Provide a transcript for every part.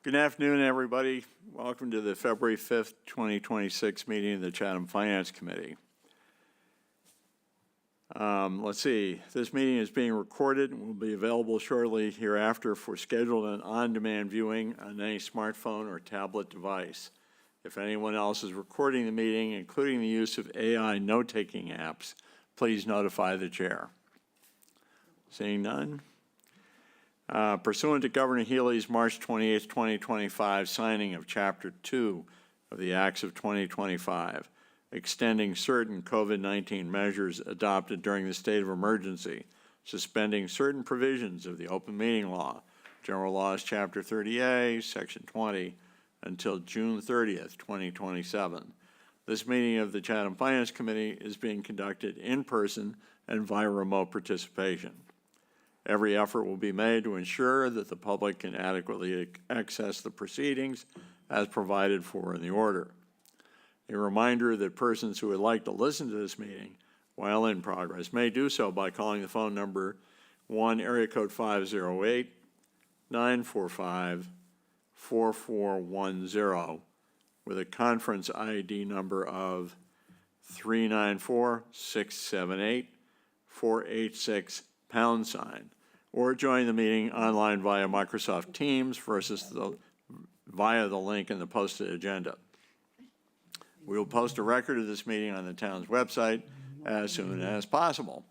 Good afternoon, everybody. Welcome to the February 5th, 2026 meeting of the Chatham Finance Committee. Let's see, this meeting is being recorded and will be available shortly hereafter for scheduled and on-demand viewing on any smartphone or tablet device. If anyone else is recording the meeting, including the use of AI note-taking apps, please notify the chair. Seeing none? Pursuant to Governor Healy's March 28, 2025 signing of Chapter 2 of the Acts of 2025, extending certain COVID-19 measures adopted during the state of emergency, suspending certain provisions of the open meeting law, General Laws Chapter 30A, Section 20, until June 30th, 2027. This meeting of the Chatham Finance Committee is being conducted in person and via remote participation. Every effort will be made to ensure that the public can adequately access the proceedings as provided for in the order. A reminder that persons who would like to listen to this meeting while in progress may do so by calling the phone number area code 508-945-4410 with a conference ID number of 394-678-486 #, or join the meeting online via Microsoft Teams via the link in the posted agenda. We will post a record of this meeting on the town's website as soon as possible.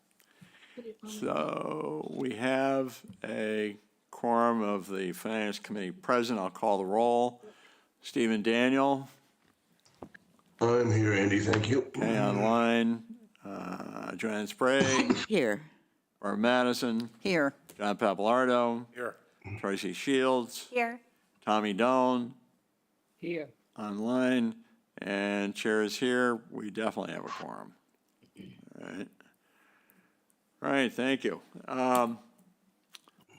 So we have a quorum of the Finance Committee present. I'll call the roll. Stephen Daniel. I'm here, Andy. Thank you. Okay, online. Joanne Sprague. Here. Barb Madison. Here. John Papalardo. Here. Tracy Shields. Here. Tommy Doan. Here. Online. And chair is here. We definitely have a quorum. All right, thank you.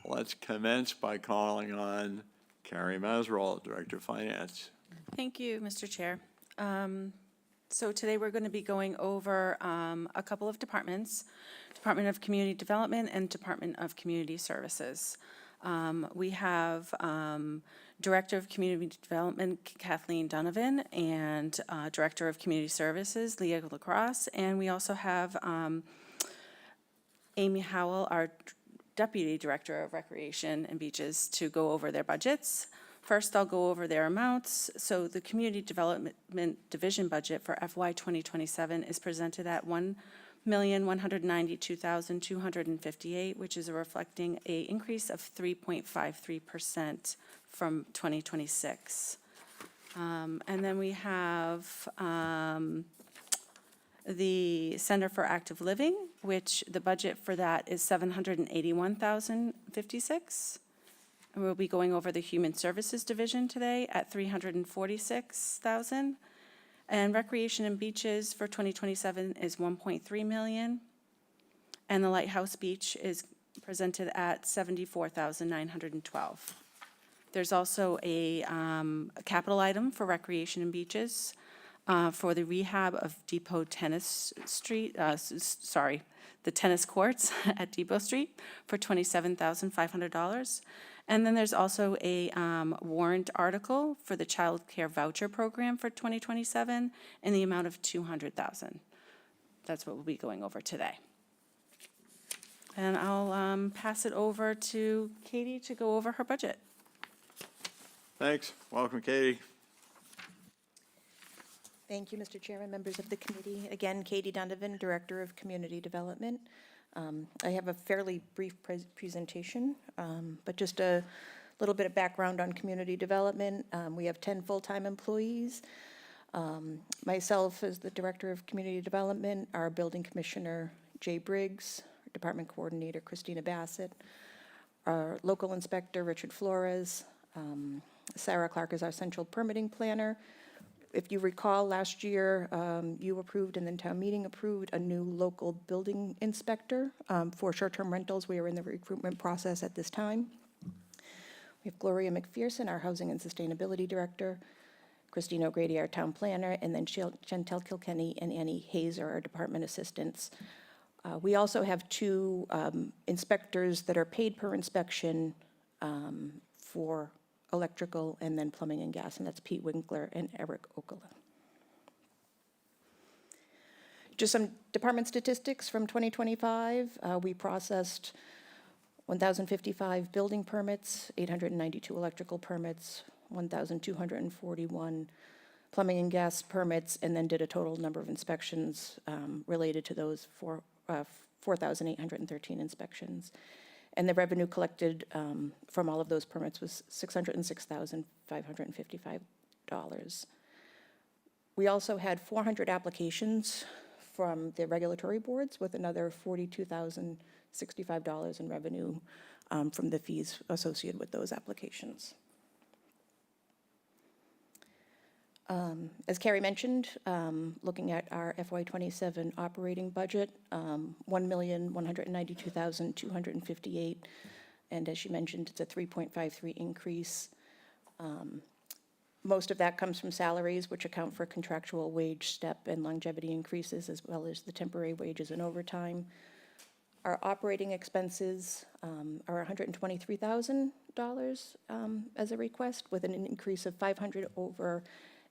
Let's commence by calling on Carrie Mazeroll, Director of Finance. Thank you, Mr. Chair. So today we're going to be going over a couple of departments, Department of Community Development and Department of Community Services. We have Director of Community Development, Kathleen Donovan, and Director of Community Services, Leah Lacrosse. And we also have Amy Howell, our Deputy Director of Recreation and Beaches, to go over their budgets. First, I'll go over their amounts. So the Community Development Division budget for FY 2027 is presented at $1,192,258, which is reflecting an increase of 3.53% from 2026. And then we have the Center for Active Living, which the budget for that is $781,056. And we'll be going over the Human Services Division today at $346,000. And Recreation and Beaches for 2027 is $1.3 million. And the Lighthouse Beach is presented at $74,912. There's also a capital item for Recreation and Beaches for the rehab of Depot Tennis Street, the tennis courts at Depot Street for $27,500. And then there's also a warrant article for the child care voucher program for 2027 in the amount of $200,000. That's what we'll be going over today. And I'll pass it over to Katie to go over her budget. Thanks. Welcome, Katie. Thank you, Mr. Chairman, members of the committee. Again, Katie Donovan, Director of Community Development. I have a fairly brief presentation, but just a little bit of background on community development. We have 10 full-time employees. Myself as the Director of Community Development, our Building Commissioner, Jay Briggs, Department Coordinator, Christina Bassett, our Local Inspector, Richard Flores, Sarah Clark is our Central Permitting Planner. If you recall, last year, you approved and then town meeting approved a new local building inspector for short-term rentals. We are in the recruitment process at this time. We have Gloria McPherson, our Housing and Sustainability Director, Christine O'Grady, our Town Planner, and then Chantel Kilkenny and Annie Hazer, our Department Assistants. We also have two inspectors that are paid per inspection for electrical and then plumbing and gas, and that's Pete Winkler and Eric Okala. Just some department statistics from 2025. We processed 1,055 building permits, 892 electrical permits, 1,241 plumbing and gas permits, and then did a total number of inspections related to those 4,813 inspections. And the revenue collected from all of those permits was $606,555. We also had 400 applications from the regulatory boards with another $42,065 in revenue from the fees associated with those applications. As Carrie mentioned, looking at our FY27 operating budget, $1,192,258, and as she mentioned, it's a 3.53 increase. Most of that comes from salaries, which account for contractual wage step and longevity increases, as well as the temporary wages and overtime. Our operating expenses are $123,000 as a request, with an increase of $500 over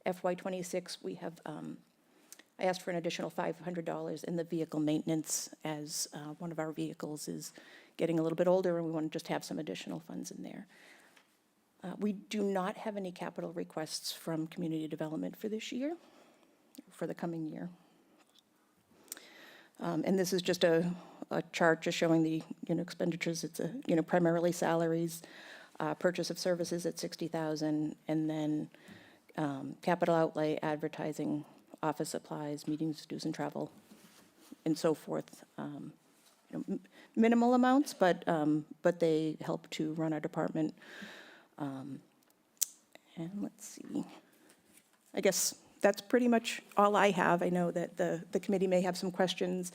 FY26. We have, I asked for an additional $500 in the vehicle maintenance as one of our vehicles is getting a little bit older and we want to just have some additional funds in there. We do not have any capital requests from community development for this year, for the coming year. And this is just a chart just showing the expenditures. It's primarily salaries, purchase of services at $60,000, and then capital outlay, advertising, office supplies, meetings, dues and travel, and so forth. Minimal amounts, but they help to run our department. And let's see. I guess that's pretty much all I have. I know that the committee may have some questions.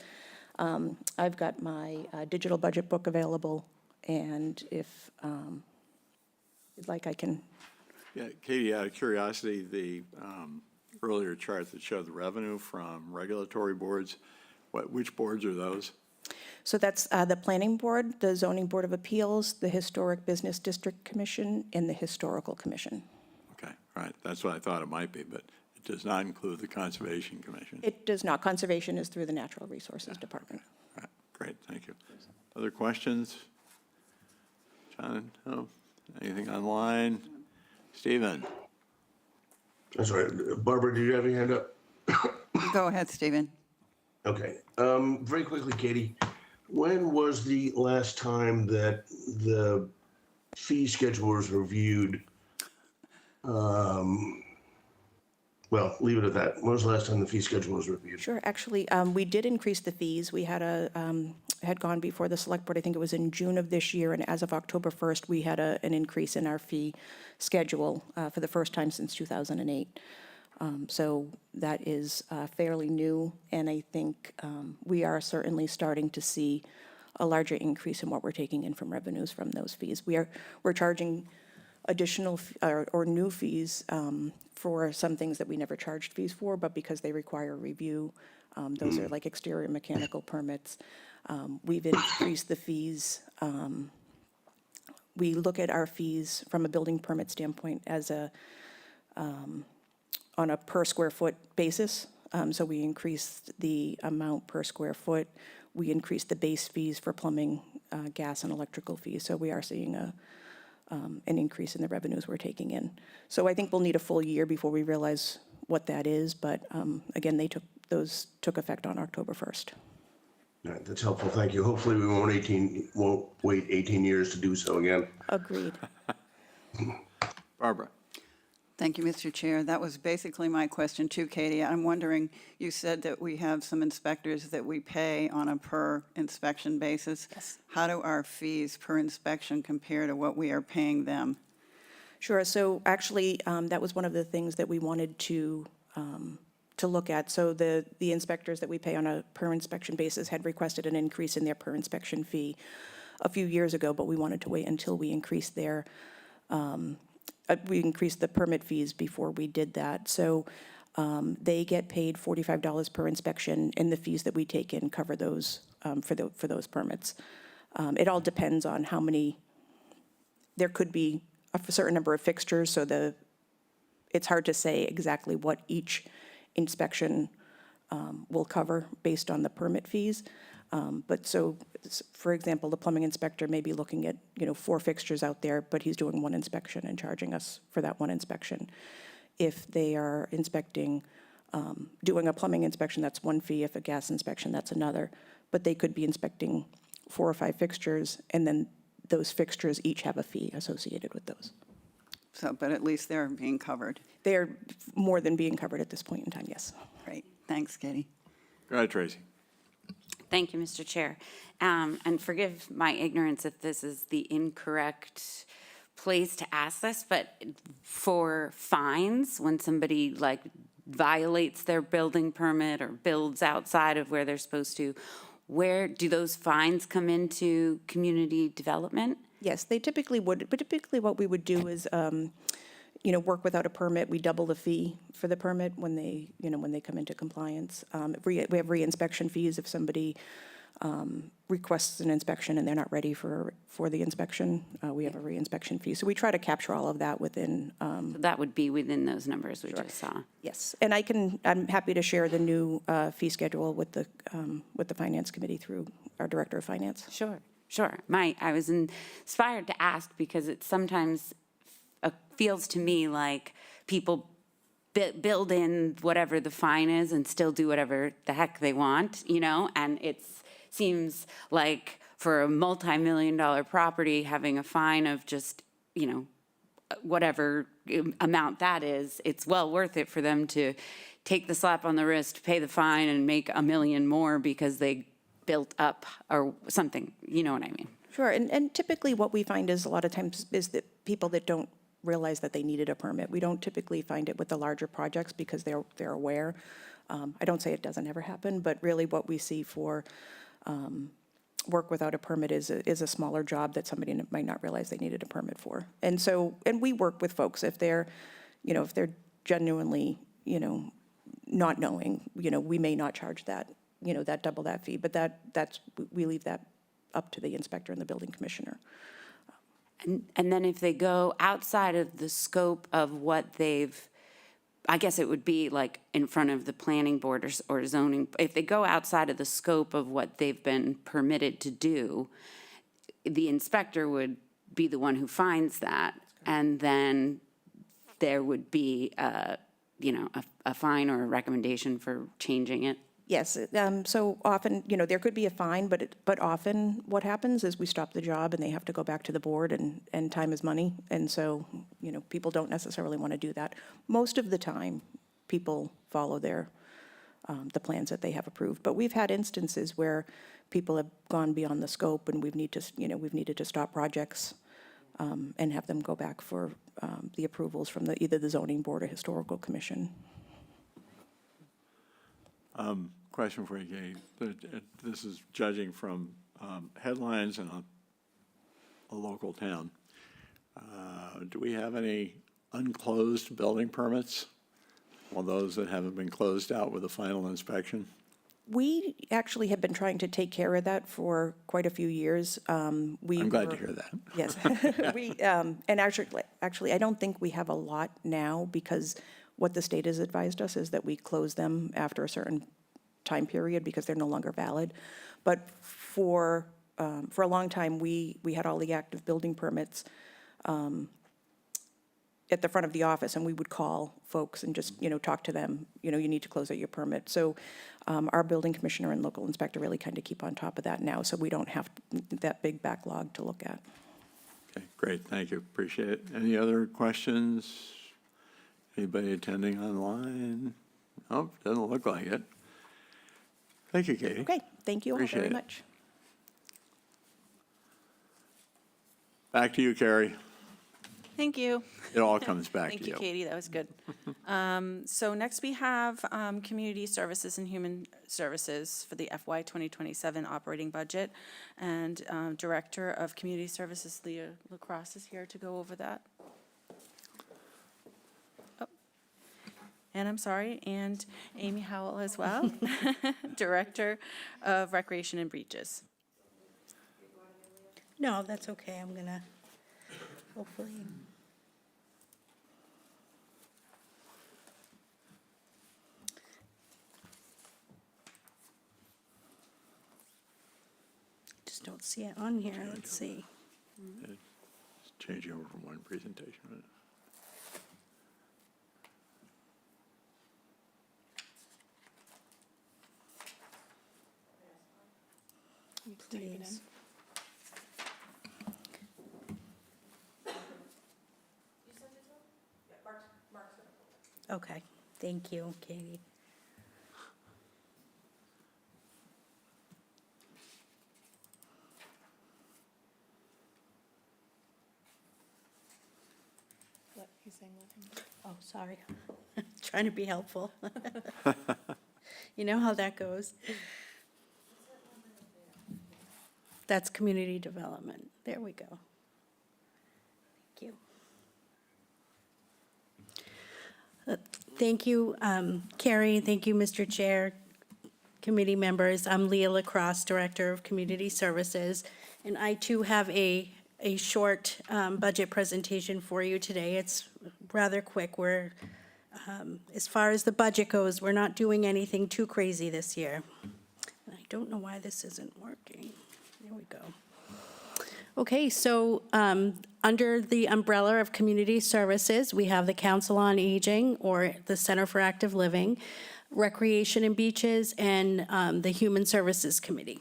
I've got my digital budget book available, and if you'd like, I can. Yeah, Katie, out of curiosity, the earlier chart that showed the revenue from regulatory boards, which boards are those? So that's the Planning Board, the Zoning Board of Appeals, the Historic Business District Commission, and the Historical Commission. Okay, all right, that's what I thought it might be, but it does not include the Conservation Commission. It does not. Conservation is through the Natural Resources Department. All right, great, thank you. Other questions? John, no? Anything online? Stephen? I'm sorry, Barbara, did you have your hand up? Go ahead, Stephen. Okay, very quickly, Katie, when was the last time that the fee schedule was reviewed? Well, leave it at that. When was the last time the fee schedule was reviewed? Sure. Actually, we did increase the fees. We had had gone before the select board, I think it was in June of this year, and as of October 1st, we had an increase in our fee schedule for the first time since 2008. So that is fairly new, and I think we are certainly starting to see a larger increase in what we're taking in from revenues from those fees. We're charging additional or new fees for some things that we never charged fees for, but because they require review, those are like exterior mechanical permits. We've increased the fees. We look at our fees from a building permit standpoint as on a per square foot basis. So we increased the amount per square foot. We increased the base fees for plumbing, gas, and electrical fees. So we are seeing an increase in the revenues we're taking in. So I think we'll need a full year before we realize what that is. But again, those took effect on October 1st. All right, that's helpful, thank you. Hopefully we won't wait 18 years to do so again. Agreed. Barbara? Thank you, Mr. Chair. That was basically my question too, Katie. I'm wondering, you said that we have some inspectors that we pay on a per inspection basis. Yes. How do our fees per inspection compare to what we are paying them? Sure. So actually, that was one of the things that we wanted to look at. So the inspectors that we pay on a per inspection basis had requested an increase in their per inspection fee a few years ago, but we wanted to wait until we increased we increased the permit fees before we did that. So they get paid $45 per inspection, and the fees that we take in cover those for those permits. It all depends on how many. There could be a certain number of fixtures, so it's hard to say exactly what each inspection will cover based on the permit fees. But so, for example, the plumbing inspector may be looking at, 4 fixtures out there, but he's doing one inspection and charging us for that one inspection. If they are inspecting, doing a plumbing inspection, that's one fee. If a gas inspection, that's another. But they could be inspecting 4 or 5 fixtures, and then those fixtures each have a fee associated with those. So, but at least they're being covered. They're more than being covered at this point in time, yes. Great. Thanks, Katie. Go ahead, Tracy. Thank you, Mr. Chair. And forgive my ignorance if this is the incorrect place to ask this, but for fines, when somebody like violates their building permit or builds outside of where they're supposed to, where do those fines come into community development? Yes, they typically would, but typically what we would do is, work without a permit. We double the fee for the permit when they come into compliance. We have re-inspection fees if somebody requests an inspection and they're not ready for the inspection. We have a re-inspection fee. So we try to capture all of that within. So that would be within those numbers we just saw. Yes, and I'm happy to share the new fee schedule with the Finance Committee through our Director of Finance. Sure. I was inspired to ask because it sometimes feels to me like people build in whatever the fine is and still do whatever the heck they want, and it seems like for a multi-million-dollar property, having a fine of just, whatever amount that is, it's well worth it for them to take the slap on the wrist, pay the fine, and make $1 million more because they built up or something, you know what I mean? Sure, and typically what we find is a lot of times is that people that don't realize that they needed a permit. We don't typically find it with the larger projects because they're aware. I don't say it doesn't ever happen, but really what we see for work without a permit is a smaller job that somebody might not realize they needed a permit for. And we work with folks if they're genuinely, not knowing, we may not charge that, that double that fee, but we leave that up to the inspector and the building commissioner. And then if they go outside of the scope of what I guess it would be like in front of the planning board or zoning, if they go outside of the scope of what they've been permitted to do, the inspector would be the one who finds that, and then there would be a fine or a recommendation for changing it. Yes, so often, there could be a fine, but often what happens is we stop the job and they have to go back to the board, and time is money. And so, people don't necessarily want to do that. Most of the time, people follow the plans that they have approved. But we've had instances where people have gone beyond the scope and we've needed to stop projects and have them go back for the approvals from either the zoning board or historical commission. Question for you, Katie. This is judging from headlines in a local town. Do we have any unclosed building permits? Well, those that haven't been closed out with a final inspection? We actually have been trying to take care of that for quite a few years. I'm glad to hear that. Yes. And actually, I don't think we have a lot now because what the state has advised us is that we close them after a certain time period because they're no longer valid. But for a long time, we had all the active building permits at the front of the office, and we would call folks and just, talk to them, you need to close out your permit. So our building commissioner and local inspector really kind of keep on top of that now, so we don't have that big backlog to look at. Okay, great, thank you, appreciate it. Any other questions? Anybody attending online? Nope, doesn't look like it. Thank you, Katie. Okay, thank you all Appreciate very it. much. Back to you, Carrie. Thank you. It all comes back to Thank you. you, Katie, that was good. So next we have Community Services and Human Services for the FY 2027 operating budget. And Director of Community Services, Leah Lacrosse, is here to go over that. Oh. And I'm sorry, and Amy Howell as well, Director of Recreation and Beaches. No, that's okay. I'm gonna, hopefully. Just don't see it on here. Let's see. Changing over from one presentation. Please. Okay, thank you, Katie. Oh, sorry. Trying to be helpful. You know how that goes. That's community development. There we go. Thank you. Thank you, Carrie. Thank you, Mr. Chair, committee members. I'm Leah Lacrosse, Director of Community Services, and I too have a short budget presentation for you today. It's rather quick. We're, as far as the budget goes, we're not doing anything too crazy this year. And I don't know why this isn't working. There we go. Okay, so under the umbrella of community services, we have the Council on Aging, or the Center for Active Living, Recreation and Beaches, and the Human Services Committee.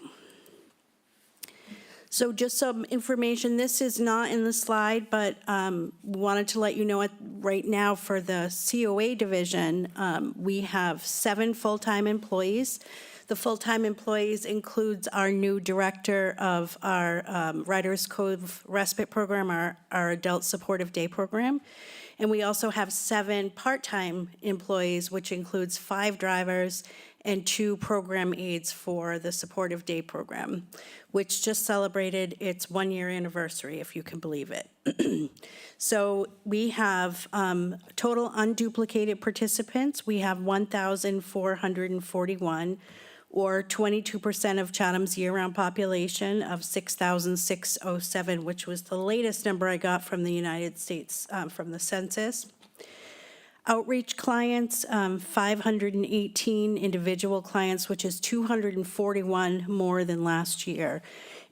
So just some information, this is not in the slide, but wanted to let you know right now for the COA division, we have 7 full-time employees. The full-time employees includes our new director of our Riders Cove Respite Program, our Adult Supportive Day Program. And we also have 7 part-time employees, which includes 5 drivers and 2 program aides for the Supportive Day Program, which just celebrated its 1-year anniversary, if you can believe it. So we have total unduplicated participants. We have 1,441, or 22% of Chatham's year-round population of 6,607, which was the latest number I got from the United States, from the census. Outreach clients, 518 individual clients, which is 241 more than last year.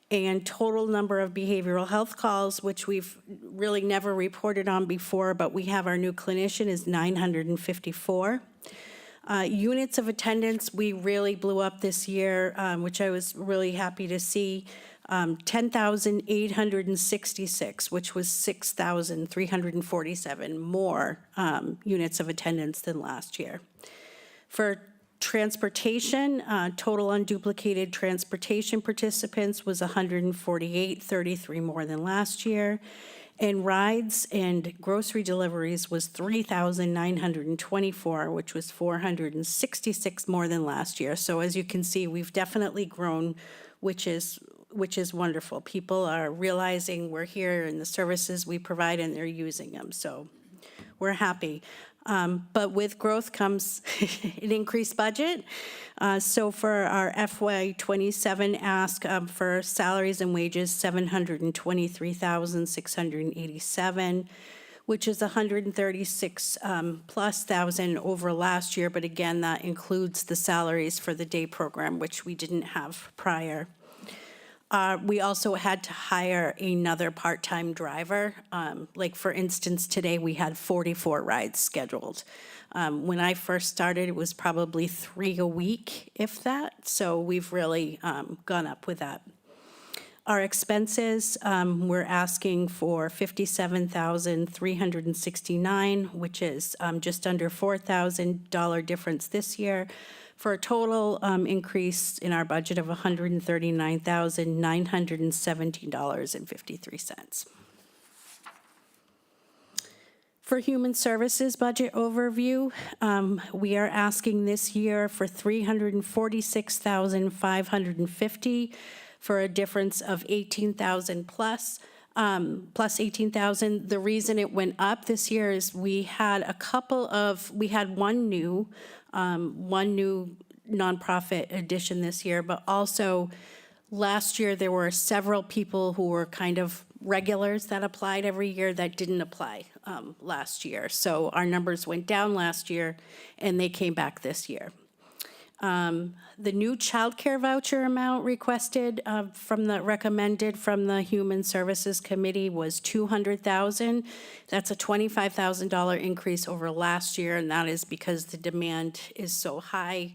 And total number of behavioral health calls, which we've really never reported on before, but we have our new clinician, is 954. Units of attendance, we really blew up this year, which I was really happy to see. 10,866, which was 6,347 more units of attendance than last year. For transportation, total unduplicated transportation participants was 148, 33 more than last year. And rides and grocery deliveries was 3,924, which was 466 more than last year. So as you can see, we've definitely grown, which is wonderful. People are realizing we're here and the services we provide, and they're using them. So we're happy. But with growth comes an increased budget. So for our FY +27 ask for salaries and wages, $723,687, which is 136 plus thousand over last year. But again, that includes the salaries for the day program, which we didn't have prior. We also had to hire another part-time driver. Like, for instance, today we had 44 rides scheduled. When I first started, it was probably 3 a week, if that. So we've really gone up with that. Our expenses, we're asking for $57,369, which is just under $4,000 difference this year, for a total increase in our budget of $139,917.53. For Human Services budget overview, we are asking this year for $346,550 for a difference of 18,000 plus 18,000. The reason it went up this year is we had one new nonprofit addition this year, but also last year there were several people who were kind of regulars that applied every year that didn't apply last year. So our numbers went down last year and they came back this year. The new childcare voucher amount requested recommended from the Human Services Committee was $200,000. That's a $25,000 increase over last year, and that is because the demand is so high.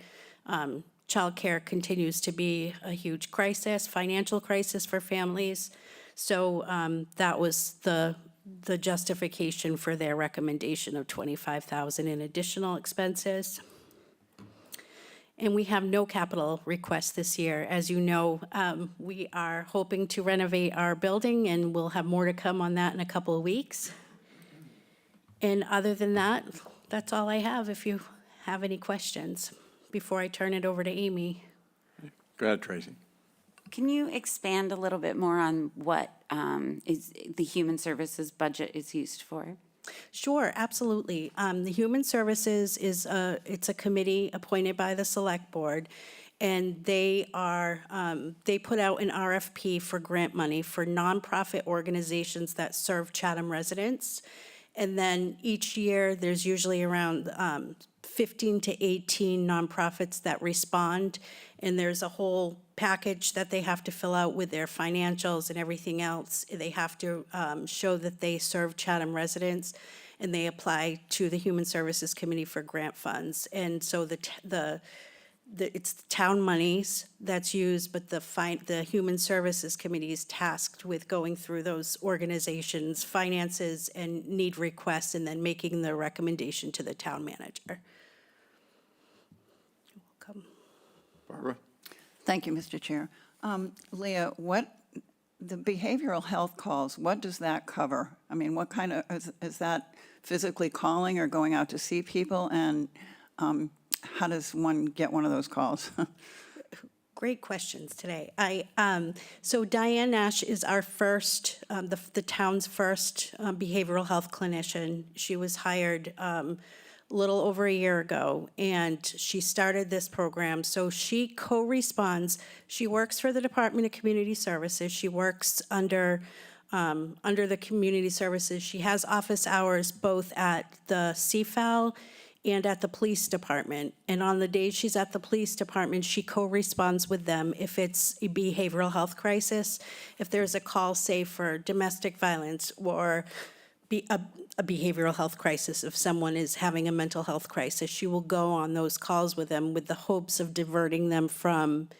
Childcare continues to be a huge crisis, financial crisis for families. So that was the justification for their recommendation of $25,000 in additional expenses. And we have no capital requests this year. As you know, we are hoping to renovate our building, and we'll have more to come on that in a couple of weeks. And other than that, that's all I have. If you have any questions before I turn it over to Amy. Go ahead, Tracy. Can you expand a little bit more on what is the Human Services budget is used for? Sure, absolutely. The Human Services it's a committee appointed by the Select Board, and they put out an RFP for grant money for nonprofit organizations that serve Chatham residents. And then each year, there's usually around 15 to 18 nonprofits that respond, and there's a whole package that they have to fill out with their financials and everything else. They have to show that they serve Chatham residents, and they apply to the Human Services Committee for grant funds. And so it's the town monies that's used, but the Human Services Committee is tasked with going through those organizations' finances and need requests, and then making the recommendation to the town manager. You're welcome. Barbara? Thank you, Mr. Chair. Leah, the behavioral health calls, what does that cover? I mean, what kind of, is that physically calling or going out to see people? And how does one get one of those calls? Great questions today. So Diane Nash is our first, the town's first behavioral health clinician. She was hired a little over a year ago, and she started this program. So she co-responds. She works for the Department of Community Services. She works under the Community Services. She has office hours both at the CFAL and at the police department. And on the days she's at the police department, she co-responds with them if it's a behavioral health crisis, if there's a call, say, for domestic violence or a behavioral health crisis. If someone is having a mental health crisis, she will go on those calls with them with the hopes of diverting them from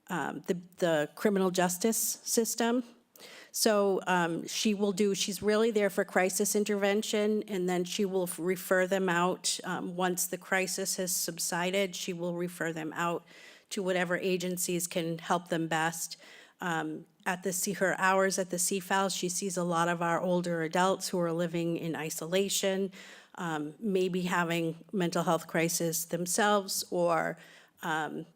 the criminal justice system. So she's really there for crisis intervention, and then she will refer them out. Once the crisis has subsided, she will refer them out to whatever agencies can help them best. Her hours at the CFAL, she sees a lot of our older adults who are living in isolation, maybe having mental health crisis themselves, or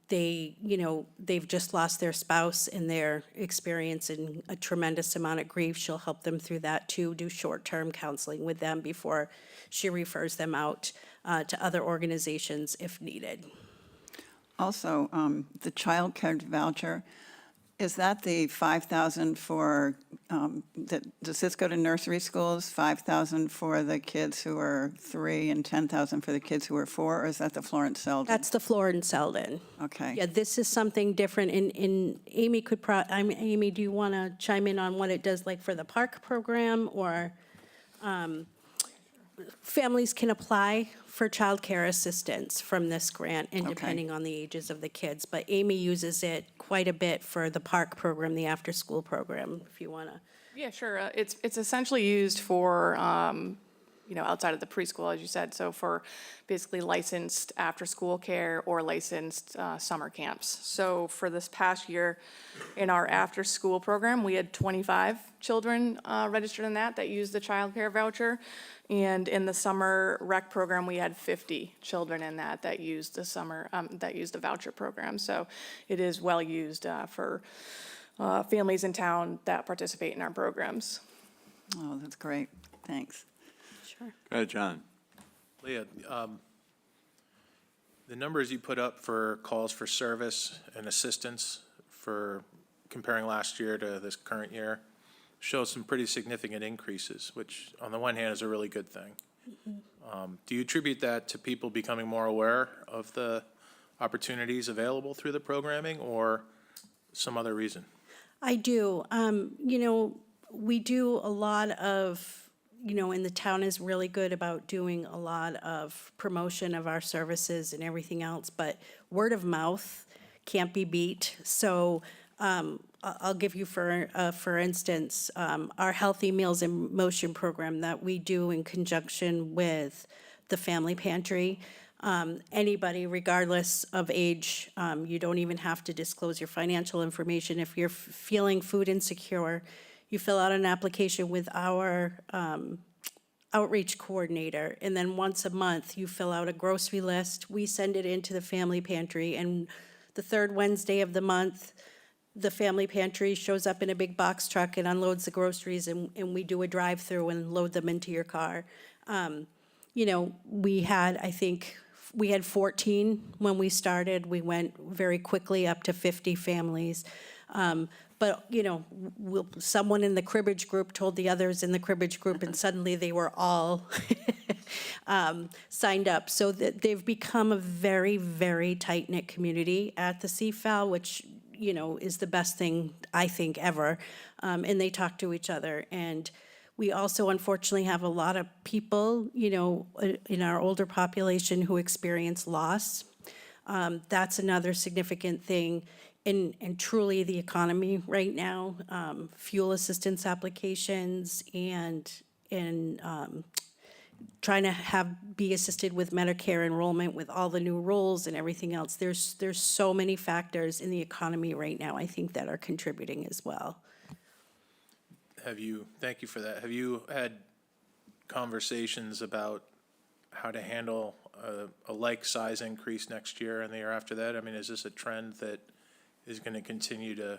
they've just lost their spouse and they're experiencing a tremendous amount of grief. She'll help them through that too, do short-term counseling with them before she refers them out to other organizations if needed. Also, the child care voucher, is that the $5,000 for, does this go to nursery schools, $5,000 for the kids who are 3 and $10,000 for the kids who are 4, or is that the Florence Selden? That's the Florence Selden. Okay. Yeah, this is something different, and Amy Amy, do you want to chime in on what it does, like for the park program, or? families can apply for childcare assistance from this grant, and Okay. depending on the ages of the kids. But Amy uses it quite a bit for the park program, the after-school program, if you want to. Yeah, sure. It's essentially used for, outside of the preschool, as you said, so for basically licensed after-school care or licensed summer camps. So for this past year, in our after-school program, we had 25 children registered in that used the childcare voucher. And in the summer rec program, we had 50 children in that used the voucher program. So it is well used for families in town that participate in our programs. Oh, that's great. Thanks. Sure. Go ahead, John. Leah, the numbers you put up for calls for service and assistance for comparing last year to this current year show some pretty significant increases, which on the one hand is a really good thing. Do you attribute that to people becoming more aware of the opportunities available through the programming or some other reason? I do. We do a lot of, and the town is really good about doing a lot of promotion of our services and everything else, but word of mouth can't be beat. So I'll give you, for instance, our Healthy Meals in Motion program that we do in conjunction with the Family Pantry. Anybody, regardless of age, you don't even have to disclose your financial information. If you're feeling food insecure, you fill out an application with our outreach coordinator, and then once a month, you fill out a grocery list. We send it into the Family Pantry, and the third Wednesday of the month, the Family Pantry shows up in a big box truck and unloads the groceries, and we do a drive-through and load them into your car. We had 14 when we started. We went very quickly up to 50 families. But someone in the cribbage group told the others in the cribbage group, and suddenly they were all signed up. So that they've become a very, very tight-knit community at the CFAL, which, is the best thing, I think, ever. And they talk to each other. And we also unfortunately have a lot of people, in our older population who experience loss. That's another significant thing. And truly the economy right now, fuel assistance applications and trying to be assisted with Medicare enrollment with all the new rules and everything else. There's so many factors in the economy right now, I think, that are contributing as well. Thank you for that. Have you had conversations about how to handle a like size increase next year and the year after that? I mean, is this a trend that is going to continue to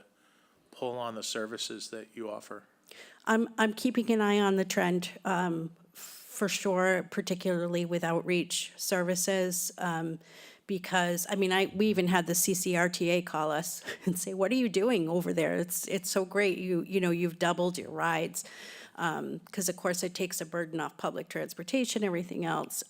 pull on the services that you offer? I'm keeping an eye on the trend, for sure, particularly with outreach services, because, we even had the CCRTA call us and say, what are you doing over there? It's so great. You've doubled your rides. Because of course it takes a burden off public transportation, everything else.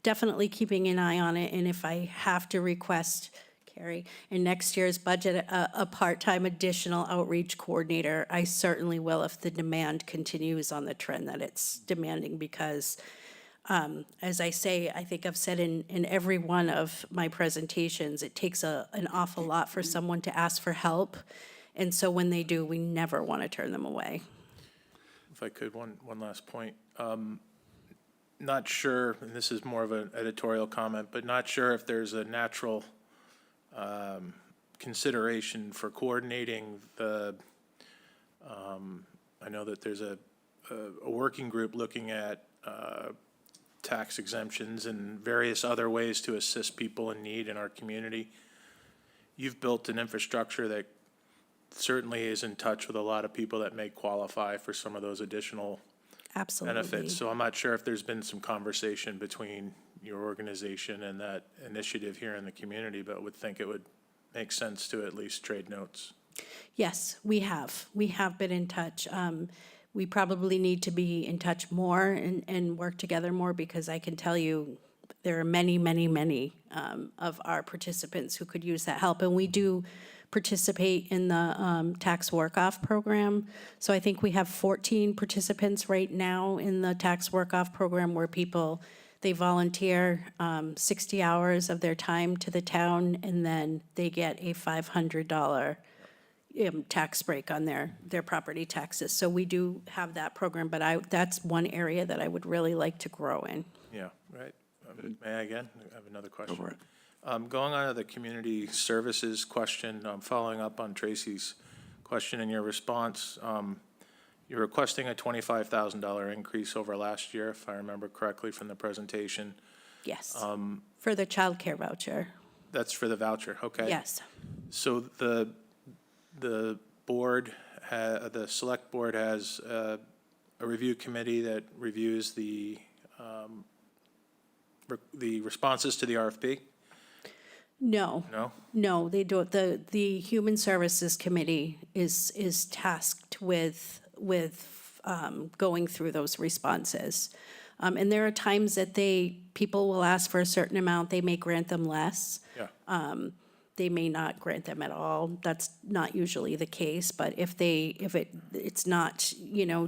Definitely keeping an eye on it. And if I have to request, Carrie, in next year's budget, a part-time additional outreach coordinator, I certainly will if the demand continues on the trend that it's demanding, because as I say, I think I've said in every one of my presentations, it takes an awful lot for someone to ask for help. And so when they do, we never want to turn them away. If I could, one last point. Not sure, and this is more of an editorial comment, but not sure if there's a natural consideration for coordinating the, I know that there's a working group looking at tax exemptions and various other ways to assist people in need in our community. You've built an infrastructure that certainly is in touch with a lot of people that may qualify for some of those additional Absolutely. benefits. So I'm not sure if there's been some conversation between your organization and that initiative here in the community, but would think it would make sense to at least trade notes. Yes, we have. We have been in touch. We probably need to be in touch more and work together more, because I can tell you there are many, many, many of our participants who could use that help. And we do participate in the tax work-off program. So I think we have 14 participants right now in the tax work-off program where people, they volunteer 60 hours of their time to the town, and then they get a $500 tax break on their property taxes. So we do have that program, but that's one area that I would really like to grow in. Yeah, right. May I again? I have another question. for it. Going on to the community services question, following up on Tracy's question in your response, you're requesting a $25,000 increase over last year, if I remember correctly from the presentation. Yes. For the childcare voucher. That's for the voucher, okay? Yes. So the board, the select board has a review committee that reviews the responses to the RFP? No. No? No, they do, the Human Services Committee is tasked with going through those responses. And there are times that people will ask for a certain amount, they may grant them less. Yeah. They may not grant them at all. That's not usually the case, but if it's not,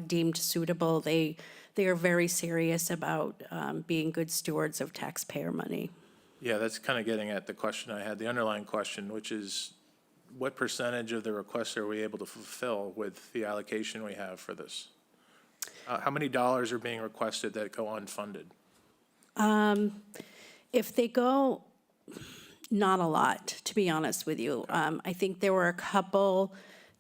deemed suitable, they are very serious about being good stewards of taxpayer money. Yeah, that's kind of getting at the question I had, the underlying question, which is what percentage of the requests are we able to fulfill with the allocation we have for this? How many dollars are being requested that go unfunded? If they go, not a lot, to be honest with you. I think there were a couple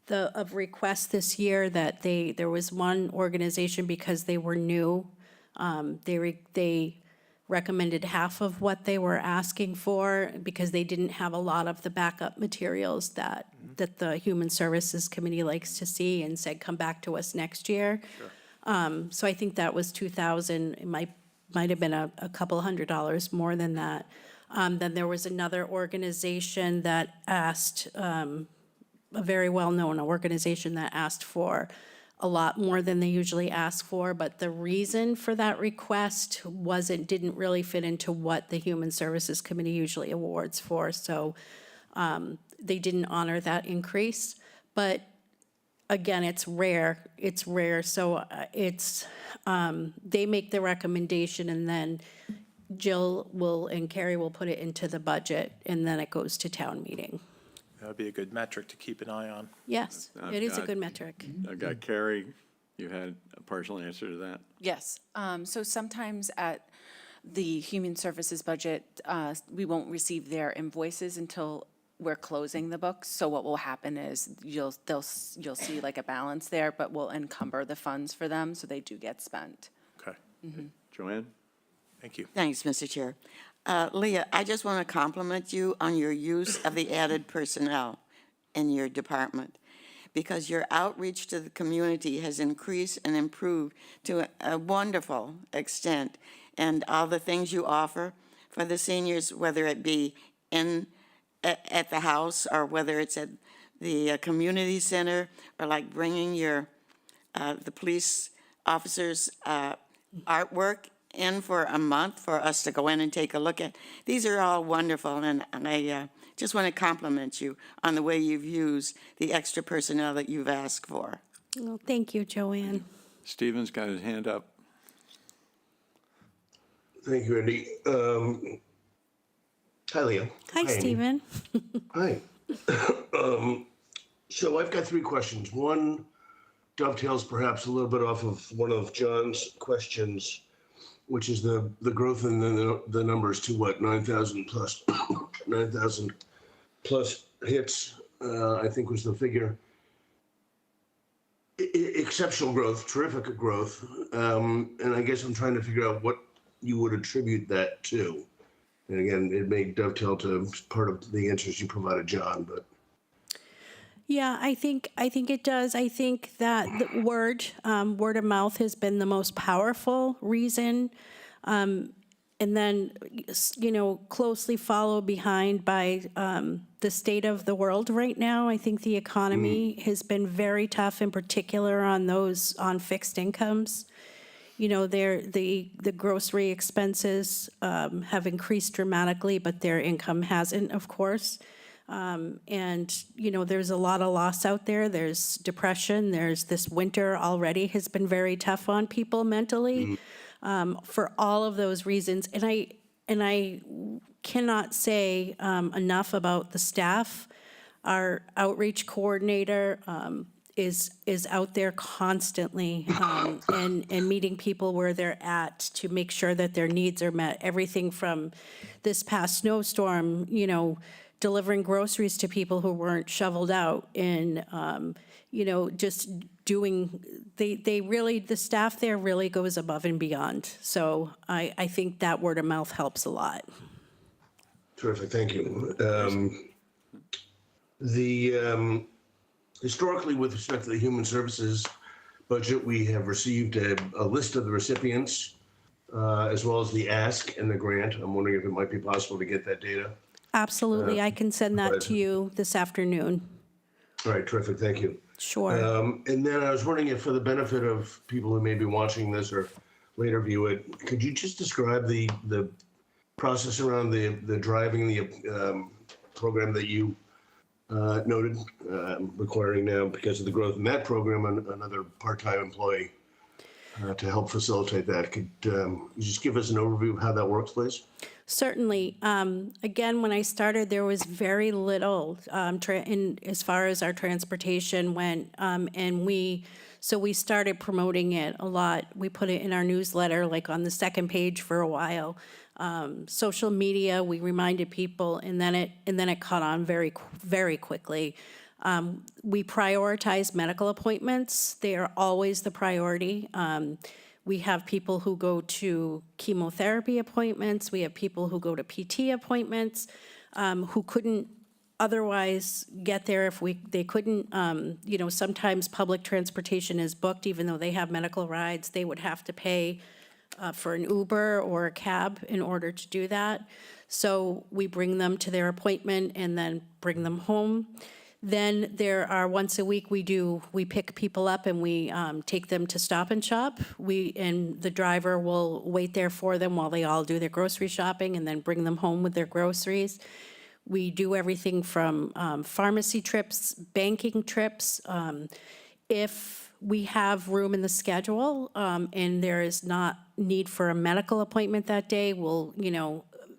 of requests this year that there was one organization, because they were new, they recommended half of what they were asking for because they didn't have a lot of the backup materials that the Human Services Committee likes to see, and said, come back to us next year. So I think that was 2,000. It might have been a couple $100 more than that. Then there was another organization that asked, a very well-known organization that asked for a lot more than they usually ask for, but the reason for that request didn't really fit into what the Human Services Committee usually awards for, so they didn't honor that increase. But again, it's rare, so they make the recommendation, and then Jill and Carrie will put it into the budget, and then it goes to town meeting. That would be a good metric to keep an eye on. Yes, I've it is a got- good metric. I've got Carrie, you had a partial answer to that? Yes, so sometimes at the human services budget, we won't receive their invoices until we're closing the books. So what will happen is you'll see like a balance there, but we'll encumber the funds for them, so they do get spent. Okay, Joanne? thank you. Thanks, Mr. Chair. Leah, I just want to compliment you on your use of the added personnel in your department, because your outreach to the community has increased and improved to a wonderful extent. And all the things you offer for the seniors, whether it be at the house or whether it's at the community center, or like bringing the police officers' artwork in for a month for us to go in and take a look at. These are all wonderful, and I just want to compliment you on the way you've used the extra personnel that you've asked for. Well, thank you, Joanne. Stephen's got his hand up. Thank you, Andy. Hi, Leah. Hi, Andy. Stephen. Hi. So I've got three questions. One dovetails perhaps a little bit off of one of John's questions, which is the growth in the numbers to what, 9,000 plus, 9,000 plus hits, I think was the figure. Exceptional growth, terrific growth. And I guess I'm trying to figure out what you would attribute that to. And again, it may dovetail to part of the answers you provided, John, but. Yeah, I think it does. I think that the word of mouth has been the most powerful reason. And then, closely followed behind by the state of the world right now. I think the economy has been very tough, in particular on those on fixed incomes. The grocery expenses have increased dramatically, but their income hasn't, of course. And, there's a lot of loss out there. There's depression. There's this winter already has been very tough on people mentally, for all of those reasons. And I cannot say enough about the staff. Our outreach coordinator is out there constantly and meeting people where they're at to make sure that their needs are met. Everything from this past snowstorm, delivering groceries to people who weren't shoveled out, and just doing. The staff there really goes above and beyond. So I think that word of mouth helps a lot. Terrific, thank you. Historically, with respect to the human services budget, we have received a list of the recipients, as well as the ask and the grant. I'm wondering if it might be possible to get that data. Absolutely, I can send that to you this afternoon. All right, terrific, thank you. Sure. And then I was wondering if, for the benefit of people who may be watching this or later view it, could you just describe the process around the driving the program that you noted, requiring now, because of the growth in that program, another part-time employee to help facilitate that. Could you just give us an overview of how that works, please? Certainly. Again, when I started, there was very little as far as our transportation went, and we started promoting it a lot. We put it in our newsletter, like on the second page for a while. Social media, we reminded people, and then it caught on very, very quickly. We prioritize medical appointments. They are always the priority. We have people who go to chemotherapy appointments. We have people who go to PT appointments, who couldn't otherwise get there if they couldn't. Sometimes public transportation is booked, even though they have medical rides. They would have to pay for an Uber or a cab in order to do that. So we bring them to their appointment and then bring them home. Then there are, once a week, we pick people up and we take them to Stop and Shop. And the driver will wait there for them while they all do their grocery shopping and then bring them home with their groceries. We do everything from pharmacy trips, banking trips. If we have room in the schedule and there is not need for a medical appointment that day,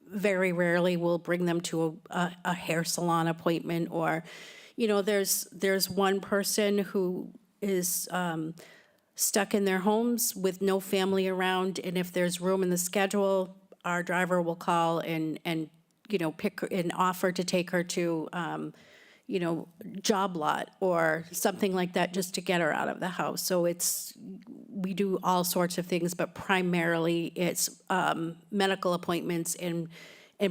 very rarely we'll bring them to a hair salon appointment, or there's one person who is stuck in their homes with no family around, and if there's room in the schedule, our driver will call and pick and offer to take her to job lot or something like that, just to get her out of the house. So we do all sorts of things, but primarily it's medical appointments and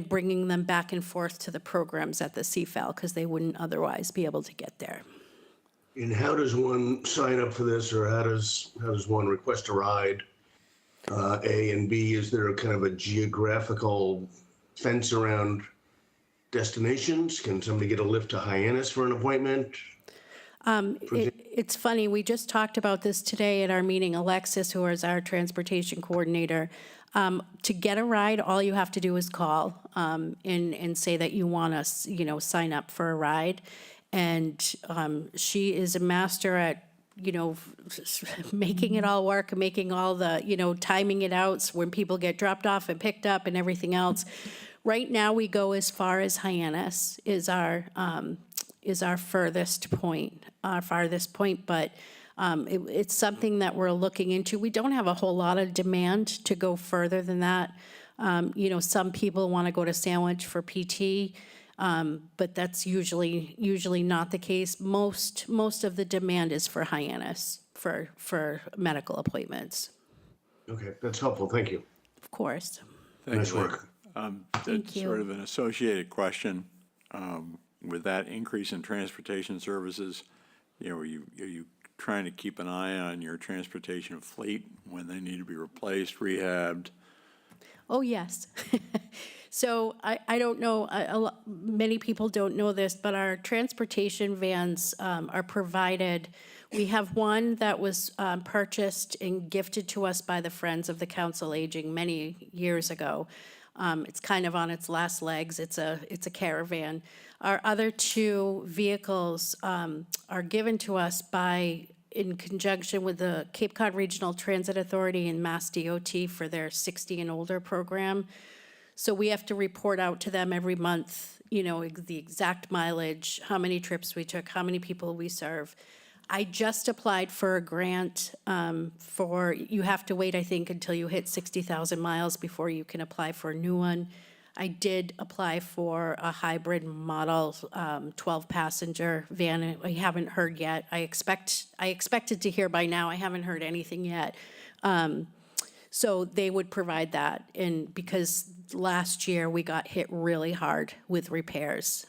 bringing them back and forth to the programs at the CFAL, because they wouldn't otherwise be able to get there. And how does one sign up for this, or how does one request a ride? A, and B, is there a kind of a geographical fence around destinations? Can somebody get a lift to Hyannis for an appointment? It's funny, we just talked about this today at our meeting. Alexis, who is our transportation coordinator, to get a ride, all you have to do is call and say that you want to, sign up for a ride. And she is a master at, making it all work, making all the, timing it out when people get dropped off and picked up and everything else. Right now, we go as far as Hyannis is our furthest point, but it's something that we're looking into. We don't have a whole lot of demand to go further than that. Some people want to go to Sandwich for PT, but that's usually not the case. Most of the demand is for Hyannis for medical appointments. Okay, that's helpful. Thank you. Of course. Nice work. That's sort of an associated question. With that increase in transportation services, are you trying to keep an eye on your transportation fleet when they need to be replaced, rehabbed? Oh, yes. So I don't know, many people don't know this, but our transportation vans are provided. We have one that was purchased and gifted to us by the Friends of the Council Aging many years ago. It's kind of on its last legs. It's a caravan. Our other two vehicles are given to us in conjunction with the Cape Cod Regional Transit Authority and Mass DOT for their 60 and older program. So we have to report out to them every month, the exact mileage, how many trips we took, how many people we serve. I just applied for a grant you have to wait, I think, until you hit 60,000 miles before you can apply for a new one. I did apply for a hybrid model 12-passenger van. I haven't heard yet. I expected to hear by now. I haven't heard anything yet. So they would provide that, and because last year we got hit really hard with repairs.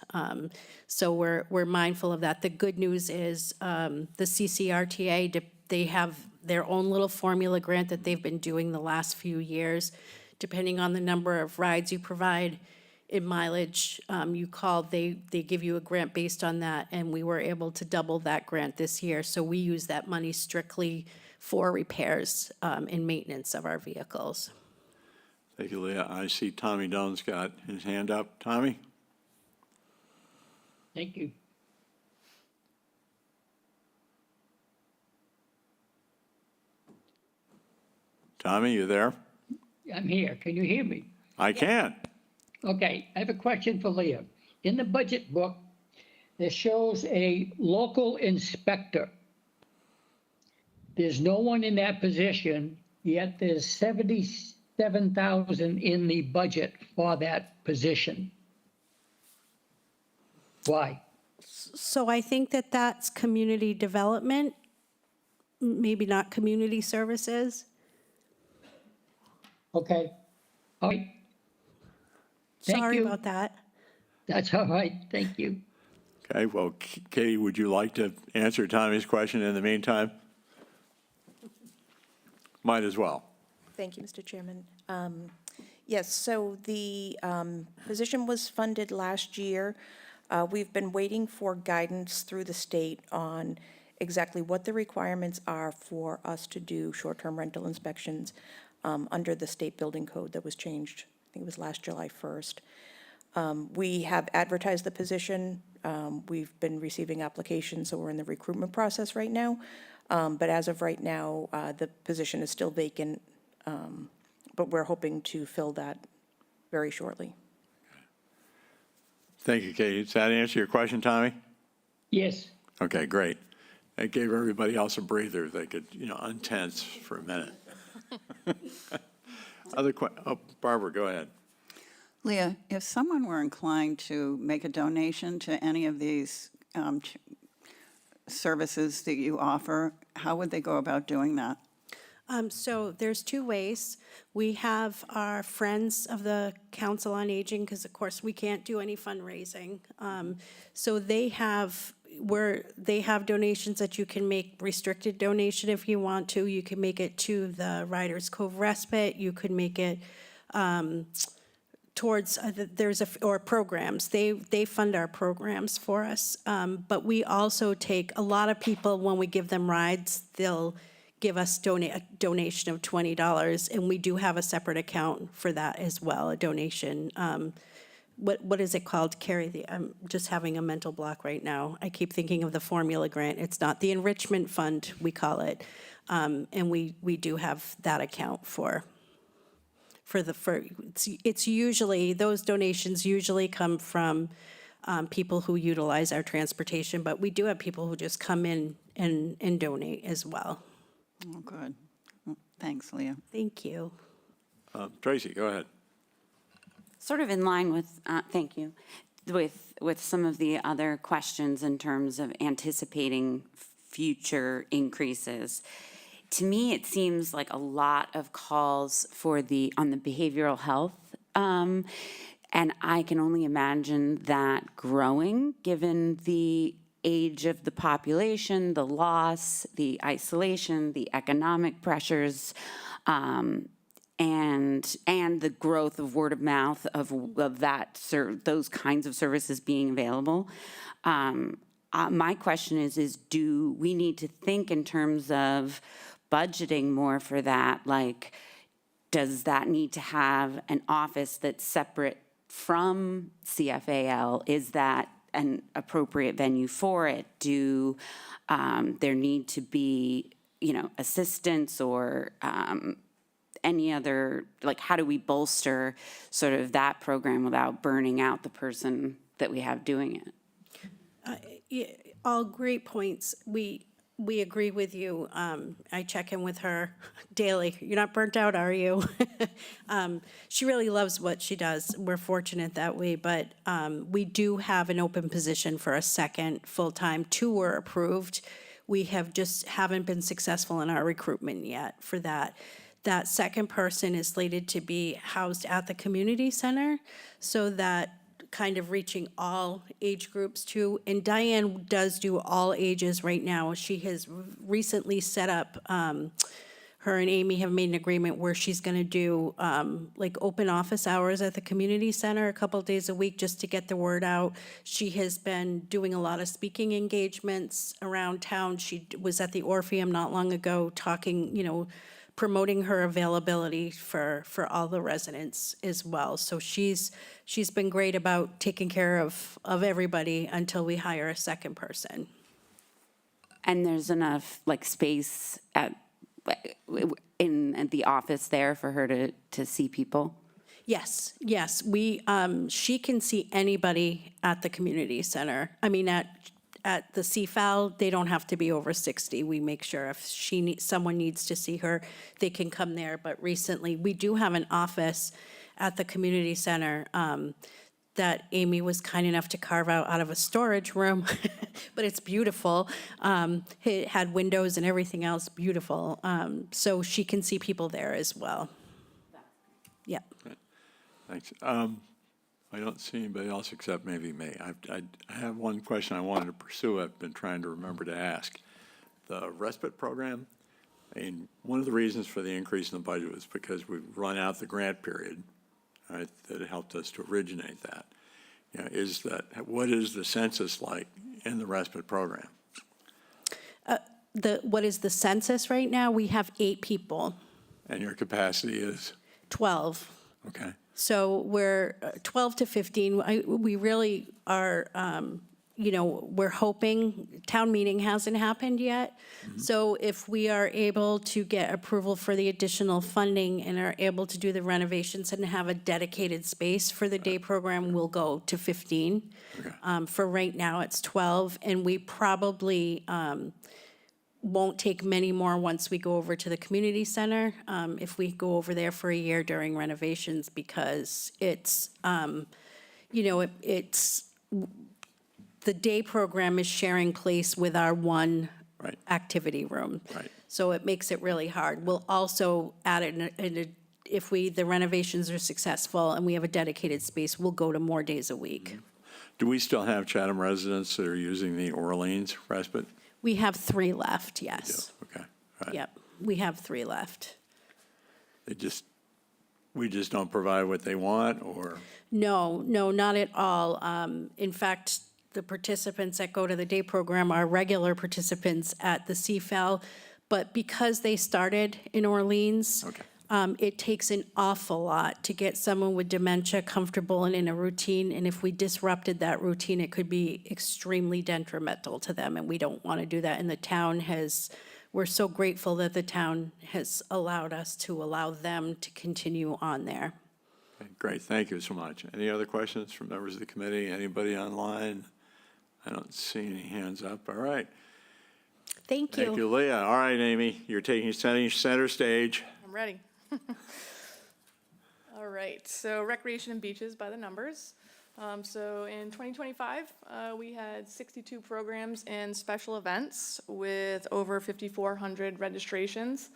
So we're mindful of that. The good news is the CCRTA, they have their own little formula grant that they've been doing the last few years. Depending on the number of rides you provide in mileage you call, they give you a grant based on that, and we were able to double that grant this year. So we use that money strictly for repairs and maintenance of our vehicles. Thank you, Leah. I see Tommy Doan's got his hand up. Tommy? Thank you. Tommy, you there? I'm here. Can you hear me? I can. Okay, I have a question for Leah. In the budget book, there shows a local inspector. There's no one in that position, yet there's 77,000 in the budget for that position. Why? So I think that's community development, maybe not community services. Okay, all right. Thank Sorry you. about that. That's all right, thank you. Okay, well, Katie, would you like to answer Tommy's question in the meantime? Might as well. Thank you, Mr. Chairman. Yes, so the position was funded last year. We've been waiting for guidance through the state on exactly what the requirements are for us to do short-term rental inspections under the state building code that was changed, I think it was last July 1st. We have advertised the position. We've been receiving applications, so we're in the recruitment process right now. But as of right now, the position is still vacant, but we're hoping to fill that very shortly. Thank you, Katie. Does that answer your question, Tommy? Yes, Okay, great. It gave everybody else a breather. They could, untense for a minute. Barbara, go ahead. Leah, if someone were inclined to make a donation to any of these services that you offer, how would they go about doing that? So there's two ways. We have our friends of the Council on Aging, because of course we can't do any fundraising. So they have donations that you can make, restricted donation if you want to. You can make it to the Riders Cove Respite. You could make it towards or programs. They fund our programs for us. But we also take a lot of people when we give them rides. They'll give us a donation of $20, and we do have a separate account for that as well. A donation. What is it called, Carrie? I'm just having a mental block right now. I keep thinking of the formula grant. It's not the enrichment fund, we call it, and we do have that account it's usually, those donations usually come from people who utilize our transportation, but we do have people who just come in and donate as well. Oh, good. Well, thanks, Leah. Thank you. Tracy, go ahead. Sort of in line with, thank you, with some of the other questions in terms of anticipating future increases. To me, it seems like a lot of calls on the behavioral health, and I can only imagine that growing given the age of the population, the loss, the isolation, the economic pressures, and the growth of word of mouth of those kinds of services being available. My question is do we need to think in terms of budgeting more for that? Like, does that need to have an office that's separate from CFAL? Is that an appropriate venue for it? Do there need to be, assistants or any other, like, how do we bolster sort of that program without burning out the person that we have doing it? All great points. We agree with you. I check in with her daily. You're not burnt out, are you? She really loves what she does. We're fortunate that way, but we do have an open position for a second full-time. 2 were approved. We haven't been successful in our recruitment yet for that. That second person is slated to be housed at the community center, so that kind of reaching all age groups too. And Diane does do all ages right now. She has recently set up, her and Amy have made an agreement where she's gonna do like open office hours at the community center a couple days a week just to get the word out. She has been doing a lot of speaking engagements around town. She was at the Orpheum not long ago talking, promoting her availability for all the residents as well. So she's been great about taking care of everybody until we hire a second person. And there's enough like space in the office there for her to see people? Yes, she can see anybody at the community center. I mean, at the CFAL, they don't have to be over 60. We make sure if someone needs to see her, they can come there. But recently, we do have an office at the community center that Amy was kind enough to carve out of a storage room, but it's beautiful. It had windows and everything else, beautiful. So she can see people there as well. Yeah. Thanks. I don't see anybody else except maybe me. I have one question I wanted to pursue. I've been trying to remember to ask. The respite program, one of the reasons for the increase in the budget was because we've run out the grant period, right, that helped us to originate that. What is the census like in the respite program? What is the census right now? We have 8 people. And your capacity is? 12. Okay. So we're 12 to 15. We really are, we're hoping, town meeting hasn't happened yet. So if we are able to get approval for the additional funding and are able to do the renovations and have a dedicated space for the day program, we'll go to 15. Okay. For right now, it's 12, and we probably won't take many more once we go over to the community center, if we go over there for a year during renovations, because it's, it's, the day program is sharing place with our one Right. activity room. Right. So it makes it really hard. We'll also add it if the renovations are successful and we have a dedicated space, we'll go to more days a week. Do we still have Chatham residents that are using the Orleans respite? We have 3 left, yes. Okay. All right. Yep, we have 3 left. We just don't provide what they want, or? No, not at all. In fact, the participants that go to the day program are regular participants at the CFAL, but because they started in Orleans, Okay. It takes an awful lot to get someone with dementia comfortable and in a routine, and if we disrupted that routine, it could be extremely detrimental to them, and we don't want to do that. And the town we're so grateful that the town has allowed us to allow them to continue on there. Okay, great, thank you so much. Any other questions from members of the committee? Anybody online? I don't see any hands up. All right. Thank you. Thank you, Leah. All right, Amy, you're taking center stage. I'm ready. All right, so recreation and beaches by the numbers. So in 2025, we had 62 programs and special events with over 5,400 registrations.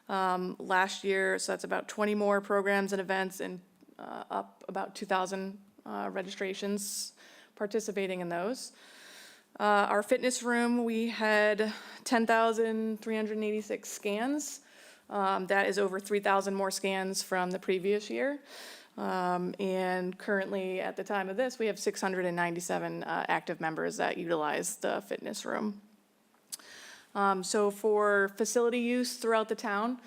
Last year, so that's about 20 more programs and events and up about 2,000 registrations participating in those. Our fitness room, we had 10,386 scans. That is over 3,000 more scans from the previous year. And currently, at the time of this, we have 697 active members that utilize the fitness room. So for facility use throughout the town,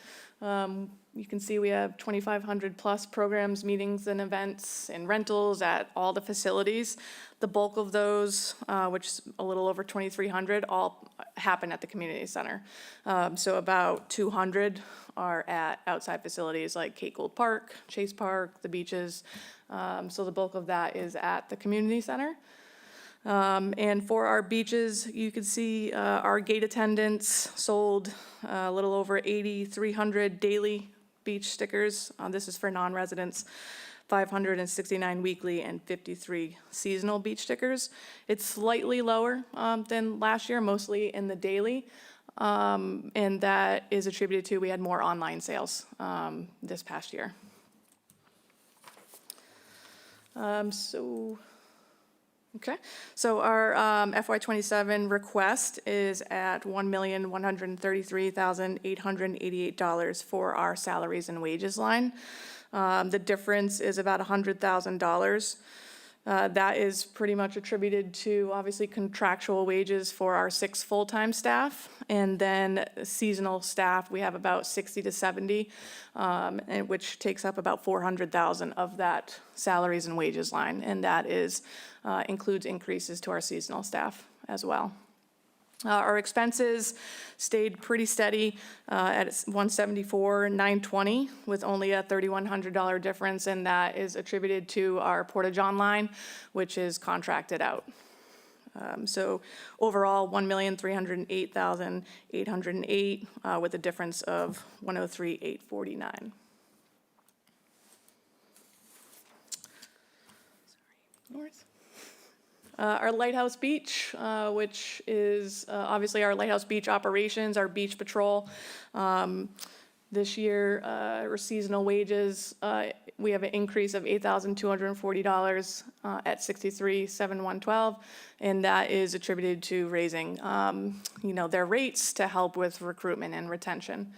You can see we have 2,500 plus programs, meetings, and events and rentals at all the facilities. The bulk of those, which is a little over 2,300, all happen at the community center. So about 200 are at outside facilities like Cape Gould Park, Chase Park, the beaches. So the bulk of that is at the community center. And for our beaches, you can see our gate attendants sold a little over 8,300 daily beach stickers. This is for non-residents, 569 weekly and 53 seasonal beach stickers. It's slightly lower than last year, mostly in the daily. And that is attributed to we had more online sales this past year. So our FY27 request is at $1,133,888 for our salaries and wages line. The difference is about $100,000. That is pretty much attributed to obviously contractual wages for our 6 full-time staff, and then seasonal staff, we have about 60 to 70, and which takes up about $400,000 of that salaries and wages line, and that is includes increases to our seasonal staff as well. Our expenses stayed pretty steady at $174,920 with only a $3,100 difference, and that is attributed to our Porta-John line, which is contracted out. So overall, $1,308,808 with a difference of $103,849. North. Our Lighthouse Beach, which is obviously our Lighthouse Beach operations, our beach patrol. This year, our seasonal wages, we have an increase of $8,240 at $63,712, and that is attributed to raising, their rates to help with recruitment and retention.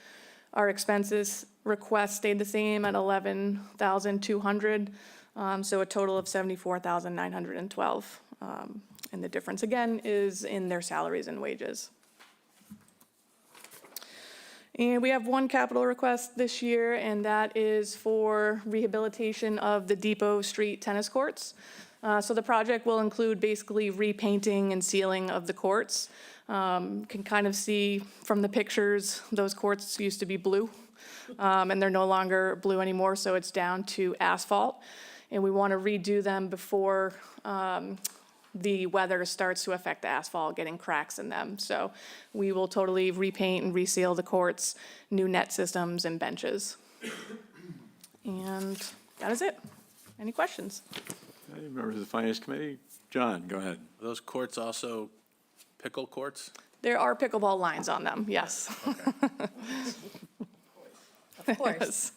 Our expenses request stayed the same at $11,200, so a total of $74,912. And the difference, again, is in their salaries and wages. And we have one capital request this year, and that is for rehabilitation of the Depot Street tennis courts. So the project will include basically repainting and sealing of the courts. Can kind of see from the pictures, those courts used to be blue, and they're no longer blue anymore, so it's down to asphalt. And we want to redo them before the weather starts to affect the asphalt, getting cracks in them. So we will totally repaint and reseal the courts, new net systems and benches. And that is it. Any questions? Any members of the Finance Committee? John, go ahead. Are those courts also pickle courts? There are pickleball lines on them, yes. Of course.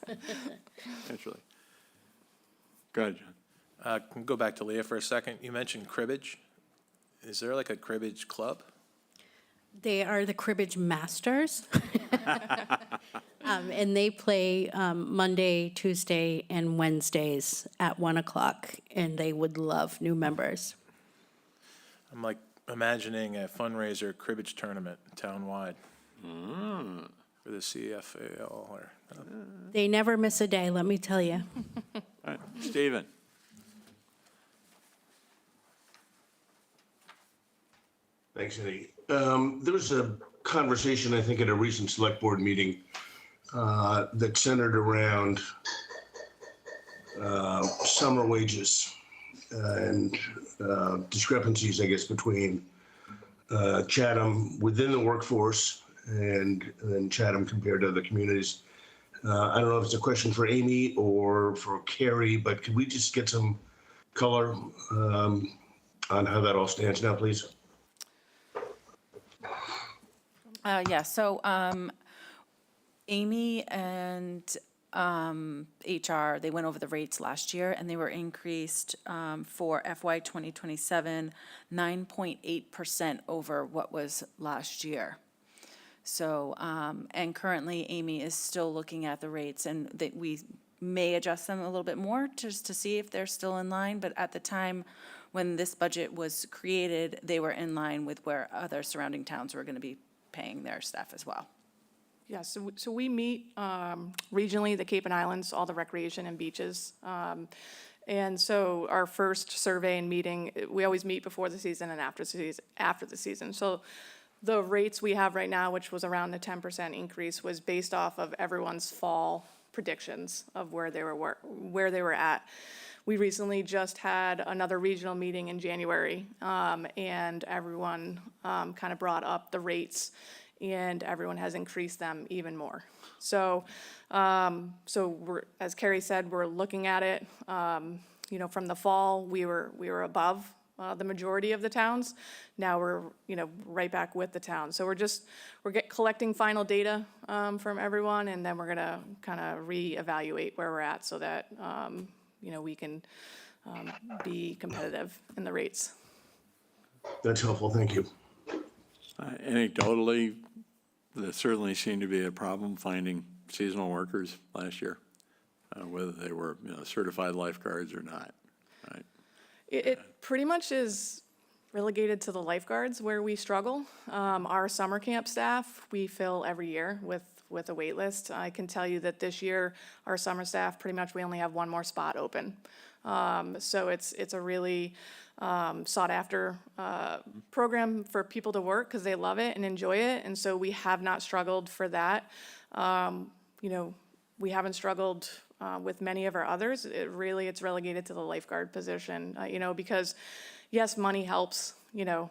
Naturally. Go ahead, John. Can we go back to Leah for a second? You mentioned cribbage. Is there like a cribbage club? They are the cribbage masters. And they play Monday, Tuesday, and Wednesdays at 1:00, and they would love new members. I'm like imagining a fundraiser cribbage tournament town-wide for the CFAL. Or, They never miss a day, let me tell you. All right, Stephen. Thanks, Eddie. There was a conversation, I think, at a recent select board meeting that centered around summer wages and discrepancies, I guess, between Chatham within the workforce and then Chatham compared to other communities. I don't know if it's a question for Amy or for Carrie, but could we just get some color on how that all stands now, please? Yeah, so Amy and HR, they went over the rates last year, and they were increased for FY 2027, 9.8% over what was last year. So, and currently Amy is still looking at the rates, and that we may adjust them a little bit more just to see if they're still in line, but at the time when this budget was created, they were in line with where other surrounding towns were going to be paying their staff as well. Yeah, so we meet regionally, the Cape and Islands, all the recreation and beaches. And so our first survey and meeting, we always meet before the season and after the season. So the rates we have right now, which was around a 10% increase, was based off of everyone's fall predictions of where they were at. We recently just had another regional meeting in January, and everyone kind of brought up the rates, and everyone has increased them even more. So, we're, as Carrie said, we're looking at it. You know, from the fall, we were above the majority of the towns. Now we're, you know, right back with the town. So we're collecting final data from everyone, and then we're gonna kind of reevaluate where we're at so that, you know, we can be competitive in the rates. That's helpful, thank you. Anecdotally, there certainly seemed to be a problem finding seasonal workers last year, whether they were, you know, certified lifeguards or not, right? It pretty much is relegated to the lifeguards where we struggle. Our summer camp staff, we fill every year with a wait list. I can tell you that this year, our summer staff, pretty much we only have one more spot open. So it's a really sought after program for people to work because they love it and enjoy it. And so we have not struggled for that. You know, we haven't struggled with many of our others. It's relegated to the lifeguard position, you know, because yes, money helps, you know,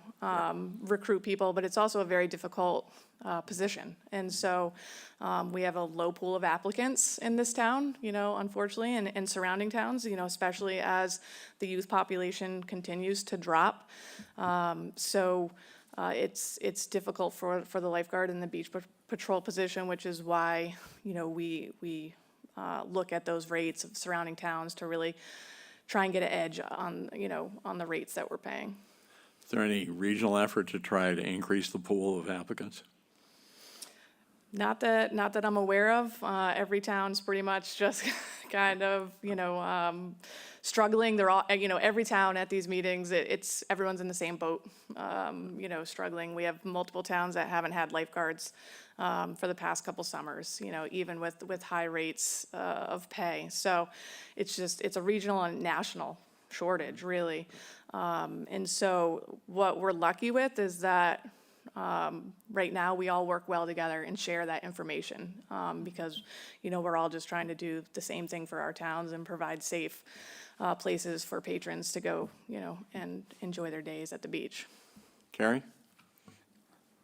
recruit people, but it's also a very difficult position. And so we have a low pool of applicants in this town, you know, unfortunately, and surrounding towns, you know, especially as the youth population continues to drop. So it's difficult for the lifeguard and the beach patrol position, which is why, you know, we look at those rates of surrounding towns to really try and get an edge on, you know, on the rates that we're paying. Is there any regional effort to try to increase the pool of applicants? Not that I'm aware of. Every town's pretty much just kind of, you know, struggling. They're all, you know, every town at these meetings, everyone's in the same boat, you know, struggling. We have multiple towns that haven't had lifeguards for the past couple summers, you know, even with high rates of pay. So it's a regional and national shortage, really. And so what we're lucky with is that right now we all work well together and share that information because, you know, we're all just trying to do the same thing for our towns and provide safe places for patrons to go, you know, and enjoy their days at the beach. Carrie?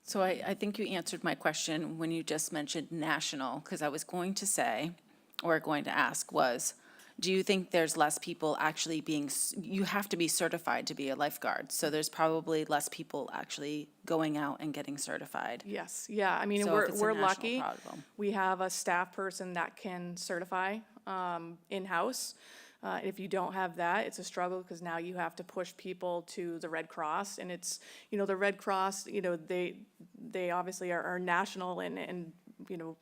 So I think you answered my question when you just mentioned national, because I was going to say, or going to ask was, do you think there's less people actually you have to be certified to be a lifeguard, so there's probably less people actually going out and getting certified? Yes, yeah, I mean, So if it's a we're national lucky. problem. We have a staff person that can certify in-house. If you don't have that, it's a struggle because now you have to push people to the Red Cross, and it's, you know, the Red Cross, you know, they obviously are national and, you know,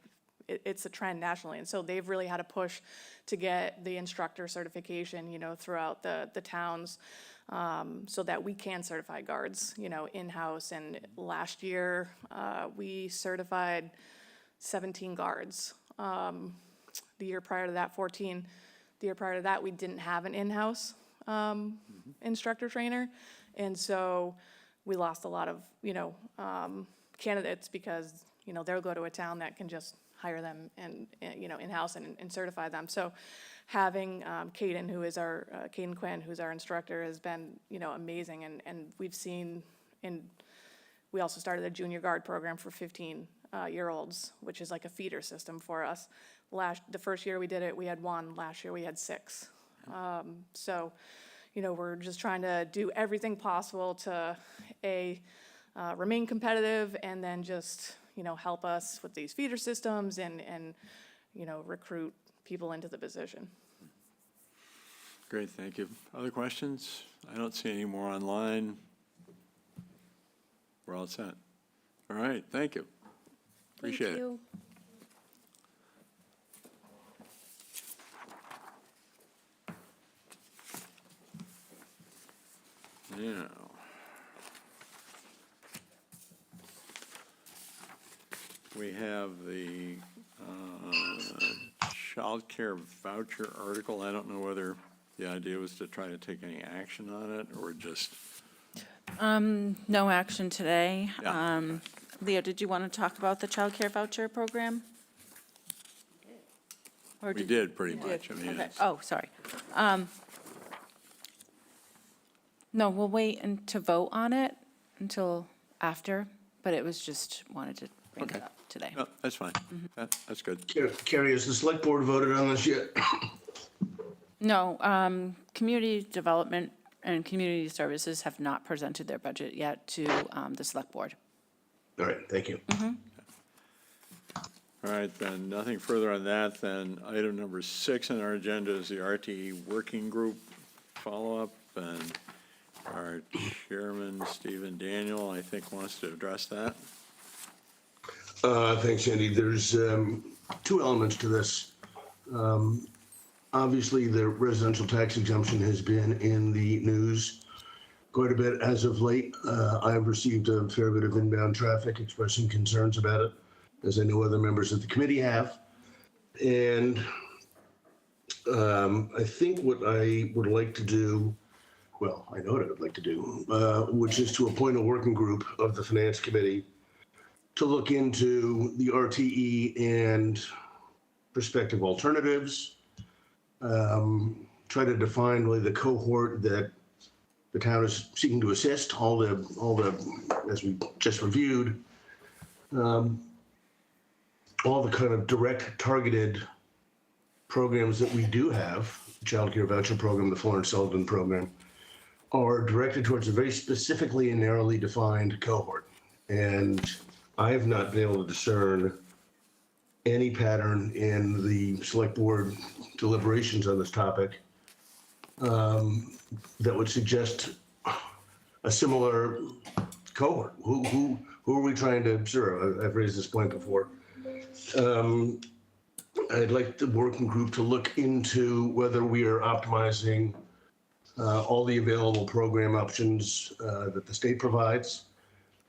it's a trend nationally. And so they've really had to push to get the instructor certification, you know, throughout the towns so that we can certify guards, you know, in-house. And last year, we certified 17 guards. The year prior to that, 14. The year prior to that, we didn't have an in-house instructor trainer. And so we lost a lot of, you know, candidates because, you know, they'll go to a town that can just hire them and you know, in-house and certify them. So having Caden, Caden Quinn, who's our instructor, has been, you know, amazing. And we've seen, and we also started a junior guard program for 15-year-olds, which is like a feeder system for us. The first year we did it, we had 1. Last year we had 6. So, you know, we're just trying to do everything possible to remain competitive and then just, you know, help us with these feeder systems and you know, recruit people into the position. Great, thank you. Other questions? I don't see any more online. We're all set. All right, thank you. Appreciate it. Now, we have the child care voucher article. I don't know whether the idea was to try to take any action on it or just, No action today. Yeah. Leo, did you want to talk about the child care voucher program? Or we did pretty much. I mean, Okay, it's- oh, sorry. No, we'll wait and to vote on it until after, but it was just, wanted to bring it Okay. up today. no, that's fine. That's good. Carrie, has the select board voted on this yet? No, community development and community services have not presented their budget yet to the select board. All right, thank you. All right, then, nothing further on that. Then item number 6 on our agenda is the RTE Working Group follow-up. And our chairman, Stephen Daniel, I think wants to address that. Thanks, Andy. There's two elements to this. Obviously, the residential tax exemption has been in the news quite a bit as of late. I've received a fair bit of inbound traffic expressing concerns about it, as I know other members of the committee have. And I think what I would like to do, well, I know what I would like to do, which is to appoint a working group of the Finance Committee to look into the RTE and prospective alternatives, try to define really the cohort that the town is seeking to assist, all the, as we just reviewed, all the kind of direct targeted programs that we do have, child care voucher program, the Florence Sullivan program, are directed towards a very specifically and narrowly defined cohort. And I have not been able to discern any pattern in the select board deliberations on this topic that would suggest a similar cohort. Who are we trying to serve? I've raised this point before. I'd like the working group to look into whether we are optimizing all the available program options that the state provides.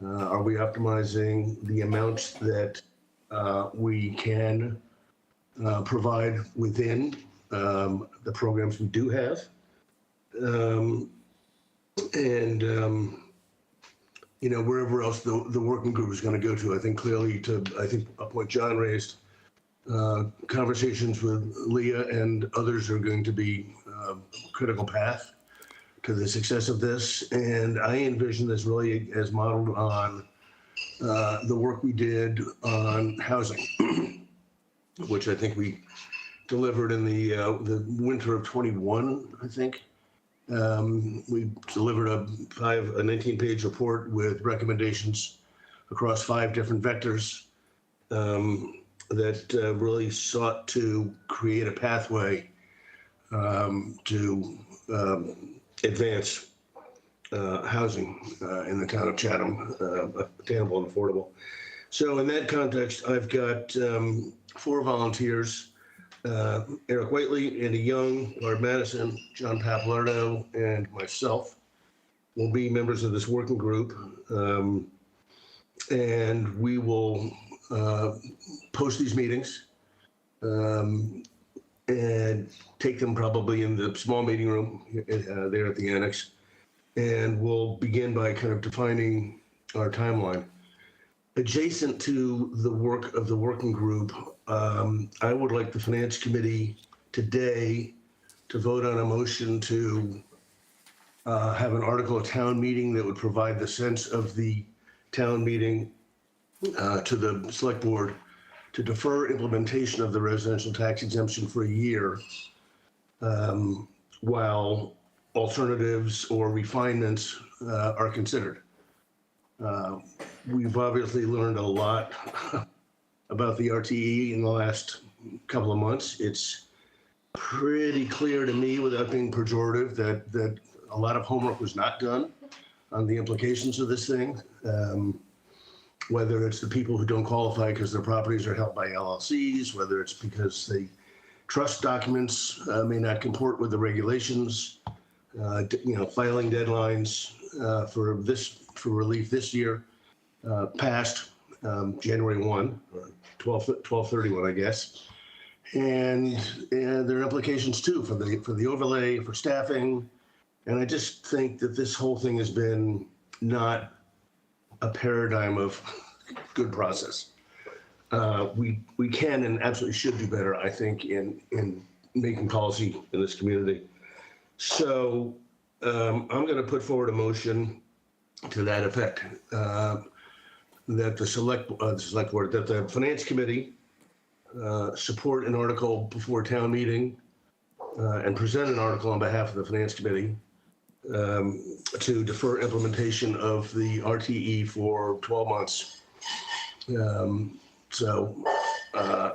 Are we optimizing the amounts that we can provide within the programs we do have? Wherever else the working group is going to go to, I think clearly I think a point John raised, conversations with Leah and others are going to be a critical path to the success of this. And I envision this really as modeled on the work we did on housing, which I think we delivered in the winter of 21, I think. We delivered a 19-page report with recommendations across 5 different vectors that really sought to create a pathway to advance housing in the town of Chatham, attainable and affordable. So in that context, I've got 4 volunteers, Eric Whiteley, Andy Young, Lord Madison, John Papalardo, and myself will be members of this working group. And we will post these meetings and take them probably in the small meeting room there at the annex. And we'll begin by kind of defining our timeline. Adjacent to the work of the working group, I would like the Finance Committee today to vote on a motion to have an article of town meeting that would provide the sense of the town meeting to the select board to defer implementation of the residential tax exemption for a year while alternatives or refinements are considered. We've obviously learned a lot about the RTE in the last couple of months. It's pretty clear to me, without being pejorative, that a lot of homework was not done on the implications of this thing. Whether it's the people who don't qualify because their properties are held by LLCs, whether it's because the trust documents may not comport with the regulations, filing deadlines for relief this year passed, January 1, or 12/31, I guess. And there are implications too for the overlay, for staffing. And I just think that this whole thing has been not a paradigm of good process. We can and absolutely should do better, I think, in making policy in this community. So I'm going to put forward a motion to that effect, that the select board, that the finance committee support an article before town meeting and present an article on behalf of the finance committee to defer implementation of the RTE for 12 months. So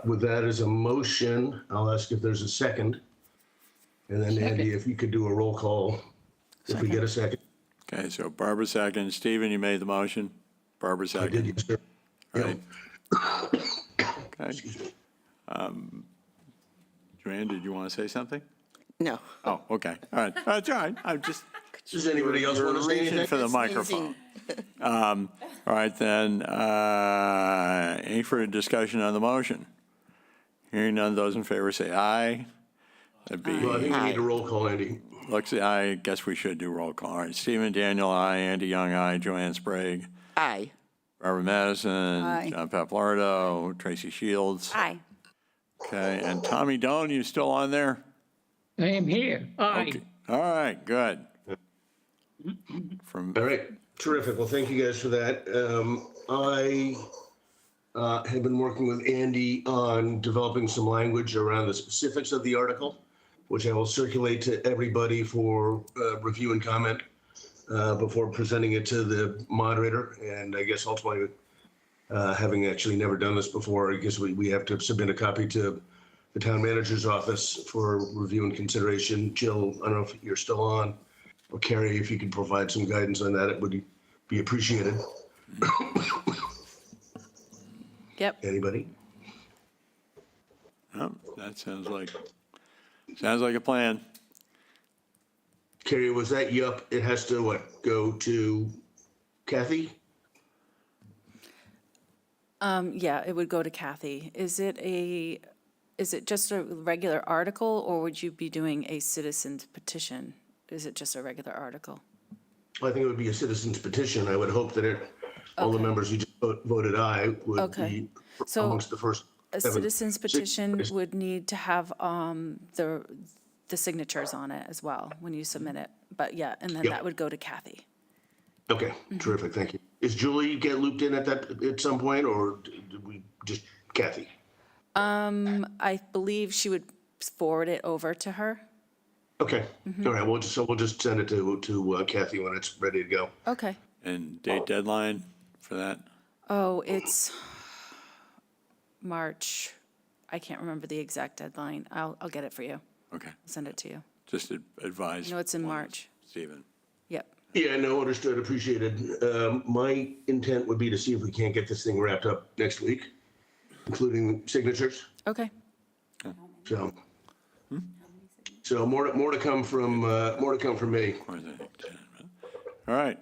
with that as a motion, I'll ask if there's a second. And then Andy, if you could do a roll call, if we get a second. Okay, so Barbara second. Stephen, you made the motion. Barbara I second. did, yes, sir. All Yeah. right. Okay. Excuse me. Joanne, did you want to say something? No. Oh, okay. All right. That's all right. I'm just. Does anybody else You're want to say reaching anything? for the microphone. All right, then, any further discussion on the motion? Hearing none, those in favor say aye. That'd Well, I be, think we need a roll call, Andy. Lexi, I guess we should do roll call. All right, Stephen Daniel, aye. Andy Young, aye. Joanne Sprague. Aye. Barbara Madison. Aye. John Papalardo. Tracy Shields. Aye. Okay, and Tommy Doan, you still on there? I am here. Aye. Okay. All right, good. From, All right, terrific. Well, thank you guys for that. I have been working with Andy on developing some language around the specifics of the article, which I will circulate to everybody for review and comment before presenting it to the moderator. And I guess ultimately, having actually never done this before, I guess we have to submit a copy to the town manager's office for review and consideration. Jill, I don't know if you're still on, or Carrie, if you could provide some guidance on that, it would be appreciated. Yep. Anybody? oh, that sounds like a plan. Carrie, was that yup? It has to what? Go to Kathy? Yeah, it would go to Kathy. Is it just a regular article, or would you be doing a citizen's petition? Is it just a regular article? I think it would be a citizen's petition. I would hope that all the Okay. members who just voted aye would Okay. be So amongst the first A 7. citizen's petition would need to have the signatures on it as well when you submit it. But yeah, and then Yep. that would go to Kathy. Okay, terrific, thank you. Is Julie get looped in at some point, or did we just Kathy? I believe she would forward it over to her. Okay, all right, we'll just send it to Kathy when it's ready to go. Okay. And date deadline for that? Oh, it's March. I can't remember the exact deadline. I'll get it for you. Okay, Send it to you. just advise. I know it's in March. Stephen. Yep. Yeah, no, understood, appreciated. My intent would be to see if we can't get this thing wrapped up next week, including signatures. Okay. So, more to come from me. All right.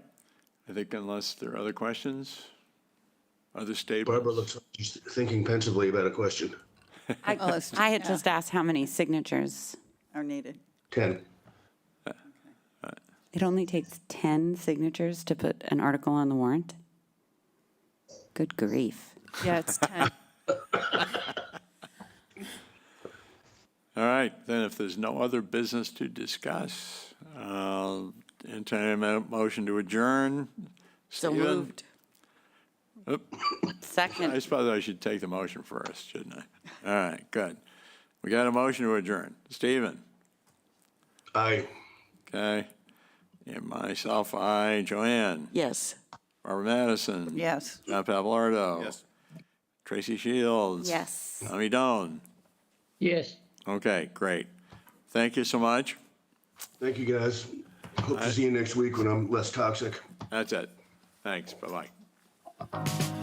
I think unless there are other questions, other statements. Barbara looks like she's thinking pensively about a question. Well, it's- I had yeah. just asked how many signatures. Are needed. 10. It only takes 10 signatures to put an article on the warrant? Good grief. Yeah, it's 10. All right, then if there's no other business to discuss, I'll entertain a motion to adjourn. So Stephen? moved. I Second. suppose I should take the motion first, shouldn't I? All right, good. We got a motion to adjourn. Stephen? Aye. Okay. And myself, aye. Joanne? Yes. Barbara Madison? Yes. John Papalardo? Yes. Tracy Shields? Yes. Tommy Doan? Yes. Okay, great. Thank you so much. Thank you, guys. Hope to see you next week when I'm less toxic. That's it. Thanks. Bye-bye.